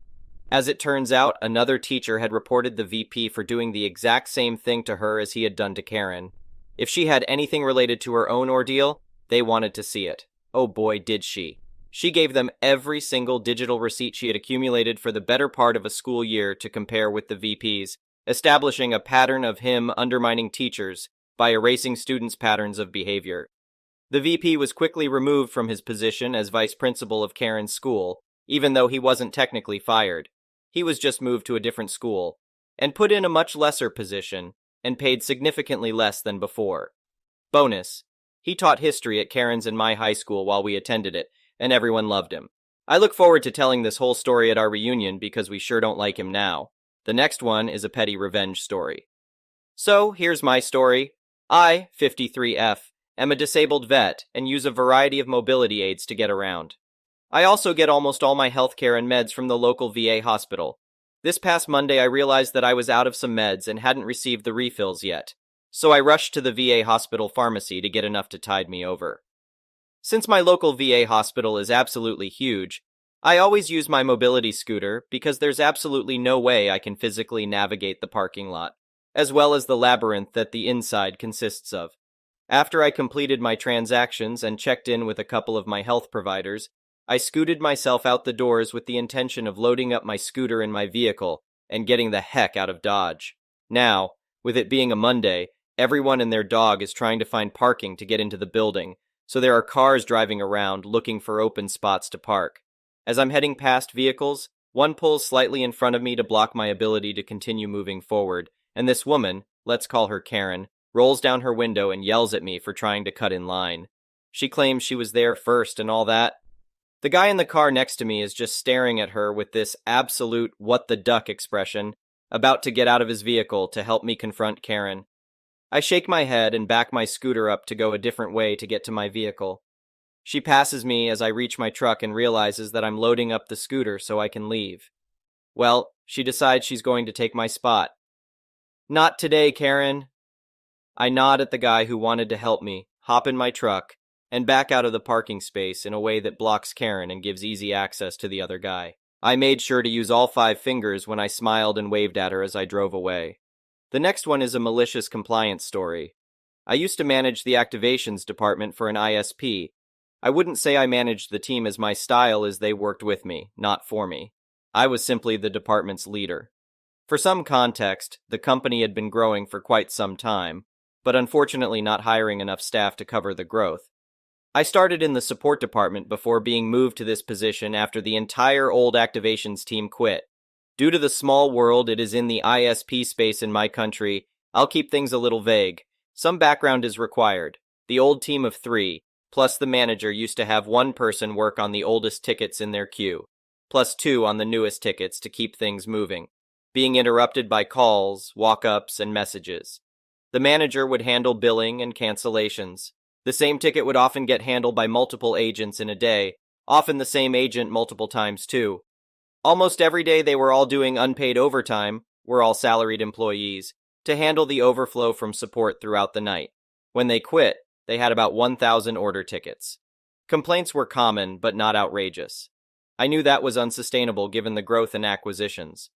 As it turns out, another teacher had reported the VP for doing the exact same thing to her as he had done to Karen. If she had anything related to her own ordeal, they wanted to see it. Oh boy, did she. She gave them every single digital receipt she had accumulated for the better part of a school year to compare with the VP's, establishing a pattern of him undermining teachers by erasing students' patterns of behavior. The VP was quickly removed from his position as vice principal of Karen's school, even though he wasn't technically fired. He was just moved to a different school, and put in a much lesser position, and paid significantly less than before. Bonus: he taught history at Karen's and my high school while we attended it, and everyone loved him. I look forward to telling this whole story at our reunion because we sure don't like him now. The next one is a petty revenge story. So, here's my story. I, 53F, am a disabled vet and use a variety of mobility aids to get around. I also get almost all my healthcare and meds from the local VA hospital. This past Monday I realized that I was out of some meds and hadn't received the refills yet, so I rushed to the VA hospital pharmacy to get enough to tide me over. Since my local VA hospital is absolutely huge, I always use my mobility scooter because there's absolutely no way I can physically navigate the parking lot, as well as the labyrinth that the inside consists of. After I completed my transactions and checked in with a couple of my health providers, I scooted myself out the doors with the intention of loading up my scooter in my vehicle and getting the heck out of Dodge. Now, with it being a Monday, everyone and their dog is trying to find parking to get into the building, so there are cars driving around looking for open spots to park. As I'm heading past vehicles, one pulls slightly in front of me to block my ability to continue moving forward, and this woman, let's call her Karen, rolls down her window and yells at me for trying to cut in line. She claims she was there first and all that. The guy in the car next to me is just staring at her with this absolute what the duck expression, about to get out of his vehicle to help me confront Karen. I shake my head and back my scooter up to go a different way to get to my vehicle. She passes me as I reach my truck and realizes that I'm loading up the scooter so I can leave. Well, she decides she's going to take my spot. Not today, Karen. I nod at the guy who wanted to help me, hop in my truck, and back out of the parking space in a way that blocks Karen and gives easy access to the other guy. I made sure to use all 5 fingers when I smiled and waved at her as I drove away. The next one is a malicious compliance story. I used to manage the activations department for an ISP. I wouldn't say I managed the team as my style as they worked with me, not for me. I was simply the department's leader. For some context, the company had been growing for quite some time, but unfortunately not hiring enough staff to cover the growth. I started in the support department before being moved to this position after the entire old activations team quit. Due to the small world it is in the ISP space in my country, I'll keep things a little vague. Some background is required. The old team of 3, plus the manager, used to have 1 person work on the oldest tickets in their queue, plus 2 on the newest tickets to keep things moving, being interrupted by calls, walk-ups, and messages. The manager would handle billing and cancellations. The same ticket would often get handled by multiple agents in a day, often the same agent multiple times too. Almost every day they were all doing unpaid overtime, we're all salaried employees, to handle the overflow from support throughout the night. When they quit, they had about 1,000 order tickets. Complaints were common, but not outrageous. I knew that was unsustainable given the growth in acquisitions.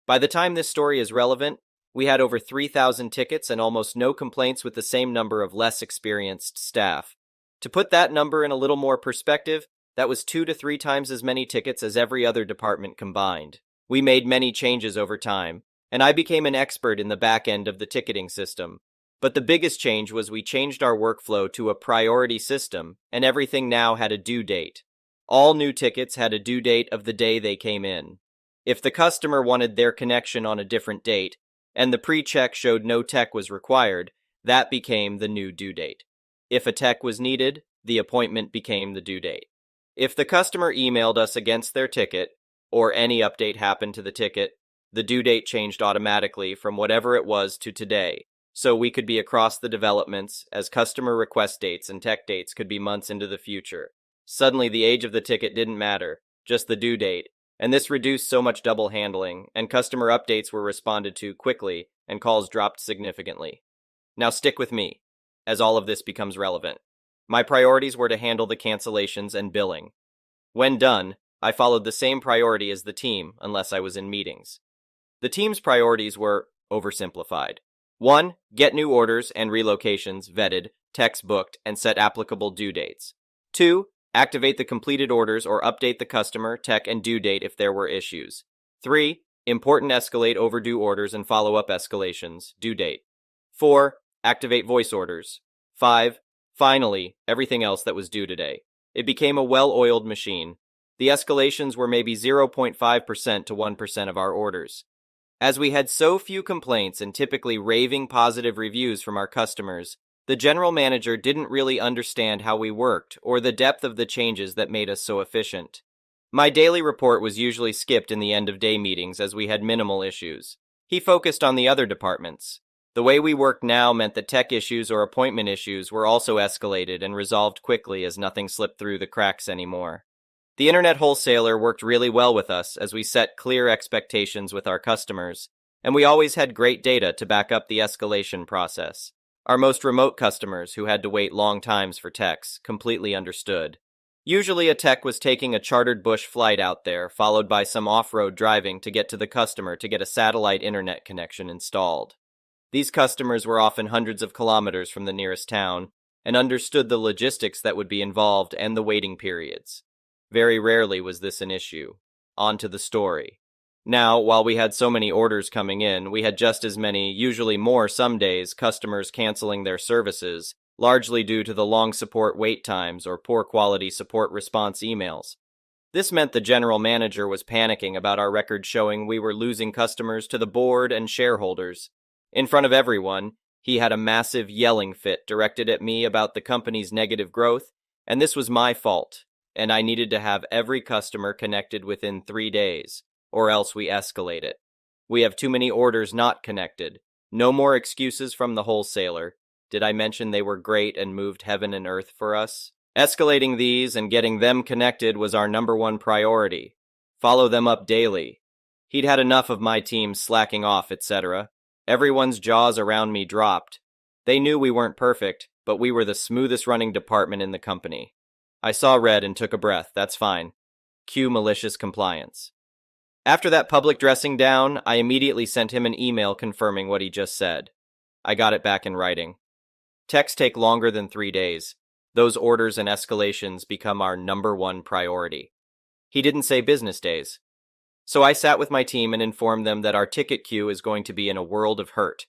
By the time this story is relevant, we had over 3,000 tickets and almost no complaints with the same number of less experienced staff. To put that number in a little more perspective, that was 2 to 3 times as many tickets as every other department combined. We made many changes over time, and I became an expert in the back end of the ticketing system. But the biggest change was we changed our workflow to a priority system, and everything now had a due date. All new tickets had a due date of the day they came in. If the customer wanted their connection on a different date, and the pre-check showed no tech was required, that became the new due date. If a tech was needed, the appointment became the due date. If the customer emailed us against their ticket, or any update happened to the ticket, the due date changed automatically from whatever it was to today, so we could be across the developments, as customer request dates and tech dates could be months into the future. Suddenly the age of the ticket didn't matter, just the due date, and this reduced so much double handling, and customer updates were responded to quickly, and calls dropped significantly. Now stick with me, as all of this becomes relevant. My priorities were to handle the cancellations and billing. When done, I followed the same priority as the team, unless I was in meetings. The team's priorities were oversimplified. 1. Get new orders and relocations vetted, techs booked, and set applicable due dates. 2. Activate the completed orders or update the customer, tech, and due date if there were issues. 3. Important escalate overdue orders and follow-up escalations, due date. 4. Activate voice orders. 5. Finally, everything else that was due today. It became a well-oiled machine. The escalations were maybe 0.5% to 1% of our orders. As we had so few complaints and typically raving positive reviews from our customers, the general manager didn't really understand how we worked or the depth of the changes that made us so efficient. My daily report was usually skipped in the end-of-day meetings as we had minimal issues. He focused on the other departments. The way we worked now meant that tech issues or appointment issues were also escalated and resolved quickly as nothing slipped through the cracks anymore. The internet wholesaler worked really well with us as we set clear expectations with our customers, and we always had great data to back up the escalation process. Our most remote customers, who had to wait long times for techs, completely understood. Usually a tech was taking a chartered bush flight out there, followed by some off-road driving to get to the customer to get a satellite internet connection installed. These customers were often hundreds of kilometers from the nearest town, and understood the logistics that would be involved and the waiting periods. Very rarely was this an issue. On to the story. Now, while we had so many orders coming in, we had just as many, usually more some days, customers canceling their services, largely due to the long support wait times or poor quality support response emails. This meant the general manager was panicking about our records showing we were losing customers to the board and shareholders. In front of everyone, he had a massive yelling fit directed at me about the company's negative growth, and this was my fault. and I needed to have every customer connected within 3 days, or else we escalate it. We have too many orders not connected. No more excuses from the wholesaler. Did I mention they were great and moved heaven and earth for us? Escalating these and getting them connected was our number one priority. Follow them up daily. He'd had enough of my team slacking off, etc. Everyone's jaws around me dropped. They knew we weren't perfect, but we were the smoothest running department in the company. I saw red and took a breath. That's fine. Cue malicious compliance. After that public dressing down, I immediately sent him an email confirming what he just said. I got it back in writing. Techs take longer than 3 days. Those orders and escalations become our number one priority. He didn't say business days. So I sat with my team and informed them that our ticket queue is going to be in a world of hurt.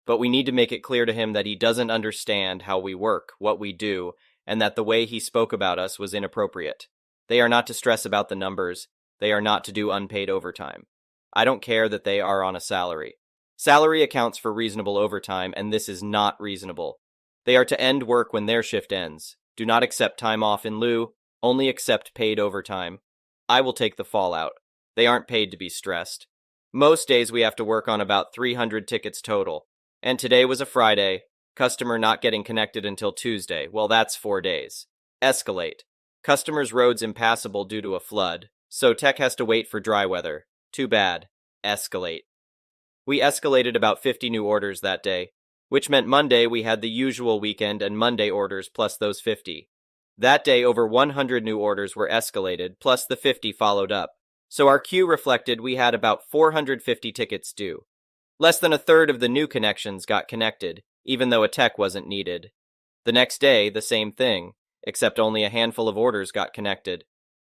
But we need to make it clear to him that he doesn't understand how we work, what we do, and that the way he spoke about us was inappropriate. They are not to stress about the numbers. They are not to do unpaid overtime. I don't care that they are on a salary. Salary accounts for reasonable overtime, and this is not reasonable. They are to end work when their shift ends. Do not accept time off in lieu. Only accept paid overtime. I will take the fallout. They aren't paid to be stressed. Most days we have to work on about 300 tickets total. And today was a Friday. Customer not getting connected until Tuesday. Well, that's 4 days. Escalate. Customer's road's impassable due to a flood, so tech has to wait for dry weather. Too bad. Escalate. We escalated about 50 new orders that day, which meant Monday we had the usual weekend and Monday orders plus those 50. That day over 100 new orders were escalated, plus the 50 followed up. So our queue reflected we had about 450 tickets due. Less than a third of the new connections got connected, even though a tech wasn't needed. The next day, the same thing, except only a handful of orders got connected.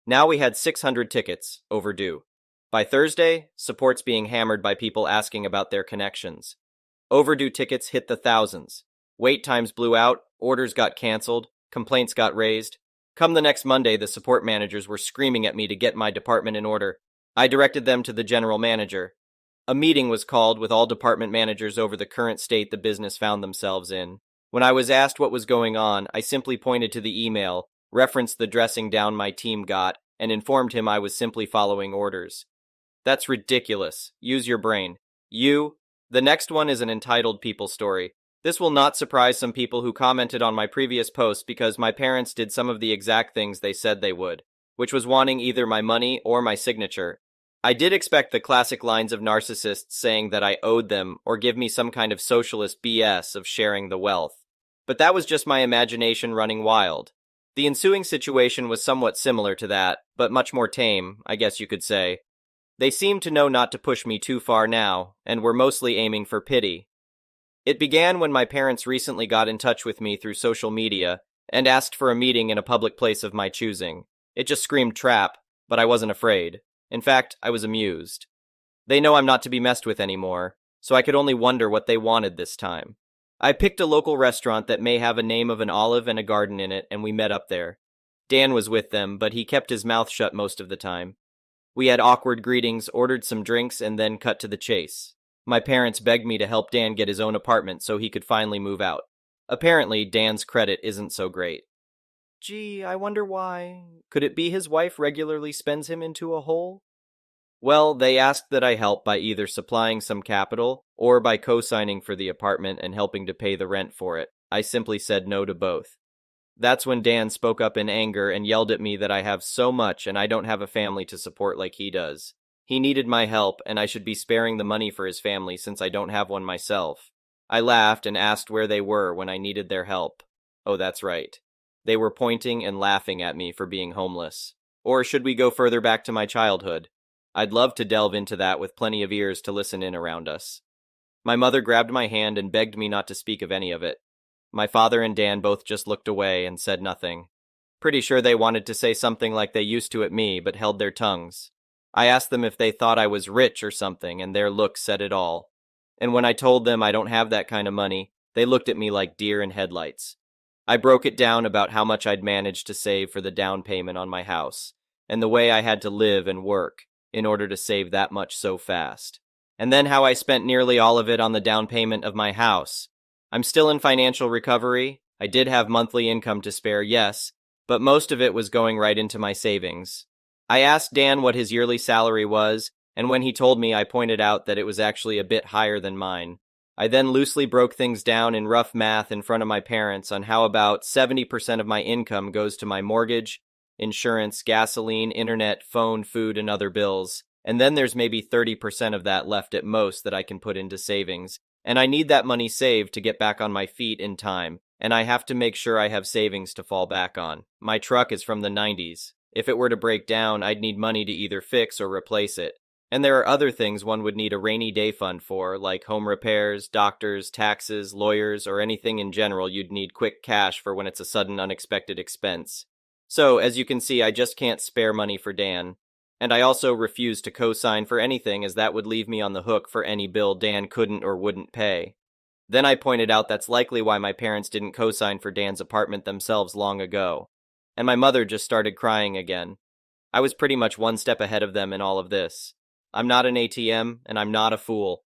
Now we had 600 tickets, overdue. By Thursday, support's being hammered by people asking about their connections. Overdue tickets hit the thousands. Wait times blew out, orders got canceled, complaints got raised. Come the next Monday, the support managers were screaming at me to get my department in order. I directed them to the general manager. A meeting was called with all department managers over the current state the business found themselves in. When I was asked what was going on, I simply pointed to the email, referenced the dressing down my team got, and informed him I was simply following orders. That's ridiculous. Use your brain. The next one is an entitled people story. This will not surprise some people who commented on my previous post because my parents did some of the exact things they said they would, which was wanting either my money or my signature. I did expect the classic lines of narcissists saying that I owed them or give me some kind of socialist BS of sharing the wealth. But that was just my imagination running wild. The ensuing situation was somewhat similar to that, but much more tame, I guess you could say. They seemed to know not to push me too far now, and were mostly aiming for pity. It began when my parents recently got in touch with me through social media and asked for a meeting in a public place of my choosing. It just screamed trap, but I wasn't afraid. In fact, I was amused. They know I'm not to be messed with anymore, so I could only wonder what they wanted this time. I picked a local restaurant that may have a name of an olive and a garden in it, and we met up there. Dan was with them, but he kept his mouth shut most of the time. We had awkward greetings, ordered some drinks, and then cut to the chase. My parents begged me to help Dan get his own apartment so he could finally move out. Apparently, Dan's credit isn't so great. Gee, I wonder why. Could it be his wife regularly spends him into a hole? Well, they asked that I help by either supplying some capital or by co-signing for the apartment and helping to pay the rent for it. I simply said no to both. That's when Dan spoke up in anger and yelled at me that I have so much and I don't have a family to support like he does. He needed my help, and I should be sparing the money for his family since I don't have one myself. I laughed and asked where they were when I needed their help. Oh, that's right. They were pointing and laughing at me for being homeless. Or should we go further back to my childhood? I'd love to delve into that with plenty of ears to listen in around us. My mother grabbed my hand and begged me not to speak of any of it. My father and Dan both just looked away and said nothing. Pretty sure they wanted to say something like they used to at me, but held their tongues. I asked them if they thought I was rich or something, and their look said it all. And when I told them I don't have that kind of money, they looked at me like deer in headlights. I broke it down about how much I'd managed to save for the down payment on my house, and the way I had to live and work in order to save that much so fast. And then how I spent nearly all of it on the down payment of my house. I'm still in financial recovery. I did have monthly income to spare, yes, but most of it was going right into my savings. I asked Dan what his yearly salary was, and when he told me, I pointed out that it was actually a bit higher than mine. I then loosely broke things down in rough math in front of my parents on how about 70% of my income goes to my mortgage, insurance, gasoline, internet, phone, food, and other bills. And then there's maybe 30% of that left at most that I can put into savings. And I need that money saved to get back on my feet in time. And I have to make sure I have savings to fall back on. My truck is from the 90s. If it were to break down, I'd need money to either fix or replace it. And there are other things one would need a rainy day fund for, like home repairs, doctors, taxes, lawyers, or anything in general you'd need quick cash for when it's a sudden unexpected expense. So, as you can see, I just can't spare money for Dan. And I also refuse to co-sign for anything, as that would leave me on the hook for any bill Dan couldn't or wouldn't pay. Then I pointed out that's likely why my parents didn't co-sign for Dan's apartment themselves long ago. And my mother just started crying again. I was pretty much one step ahead of them in all of this. I'm not an ATM, and I'm not a fool.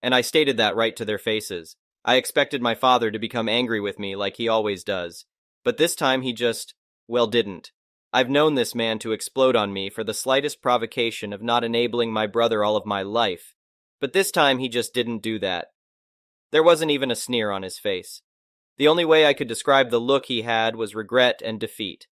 And I stated that right to their faces. I expected my father to become angry with me like he always does. But this time he just, well, didn't. I've known this man to explode on me for the slightest provocation of not enabling my brother all of my life. But this time he just didn't do that. There wasn't even a sneer on his face. The only way I could describe the look he had was regret and defeat.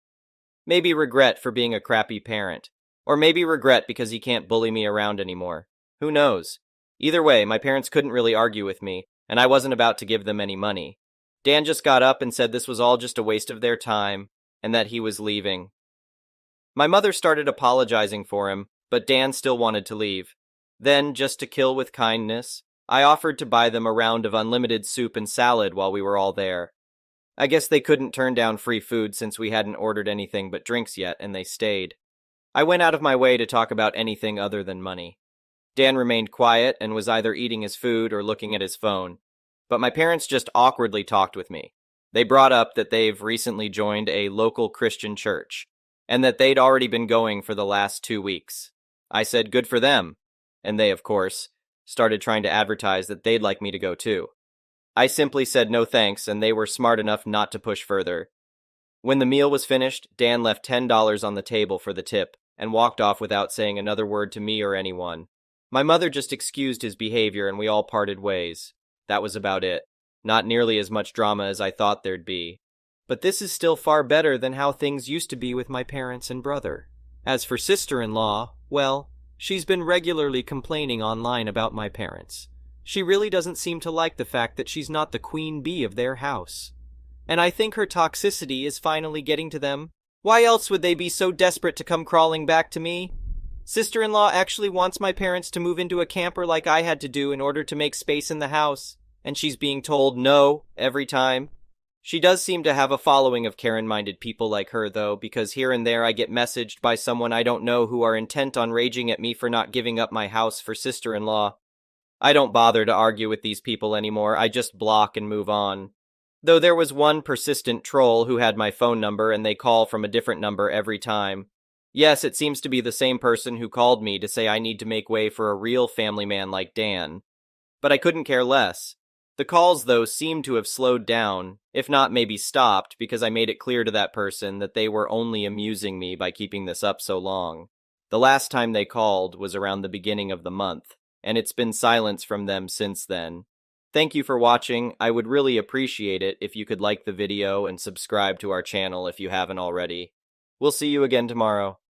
Maybe regret for being a crappy parent. Or maybe regret because he can't bully me around anymore. Who knows? Either way, my parents couldn't really argue with me, and I wasn't about to give them any money. Dan just got up and said this was all just a waste of their time, and that he was leaving. My mother started apologizing for him, but Dan still wanted to leave. Then, just to kill with kindness, I offered to buy them a round of unlimited soup and salad while we were all there. I guess they couldn't turn down free food since we hadn't ordered anything but drinks yet, and they stayed. I went out of my way to talk about anything other than money. Dan remained quiet and was either eating his food or looking at his phone. But my parents just awkwardly talked with me. They brought up that they've recently joined a local Christian church, and that they'd already been going for the last 2 weeks. I said good for them, and they, of course, started trying to advertise that they'd like me to go too. I simply said no thanks, and they were smart enough not to push further. When the meal was finished, Dan left $10 on the table for the tip, and walked off without saying another word to me or anyone. My mother just excused his behavior and we all parted ways. That was about it. Not nearly as much drama as I thought there'd be. But this is still far better than how things used to be with my parents and brother. As for sister-in-law, well, she's been regularly complaining online about my parents. She really doesn't seem to like the fact that she's not the queen bee of their house. And I think her toxicity is finally getting to them. Why else would they be so desperate to come crawling back to me? Sister-in-law actually wants my parents to move into a camper like I had to do in order to make space in the house, and she's being told no every time. She does seem to have a following of Karen-minded people like her, though, because here and there I get messaged by someone I don't know who are intent on raging at me for not giving up my house for sister-in-law. I don't bother to argue with these people anymore, I just block and move on. Though there was one persistent troll who had my phone number and they call from a different number every time. Yes, it seems to be the same person who called me to say I need to make way for a real family man like Dan. But I couldn't care less. The calls, though, seemed to have slowed down, if not maybe stopped, because I made it clear to that person that they were only amusing me by keeping this up so long. The last time they called was around the beginning of the month, and it's been silence from them since then. Thank you for watching. I would really appreciate it if you could like the video and subscribe to our channel if you haven't already. We'll see you again tomorrow.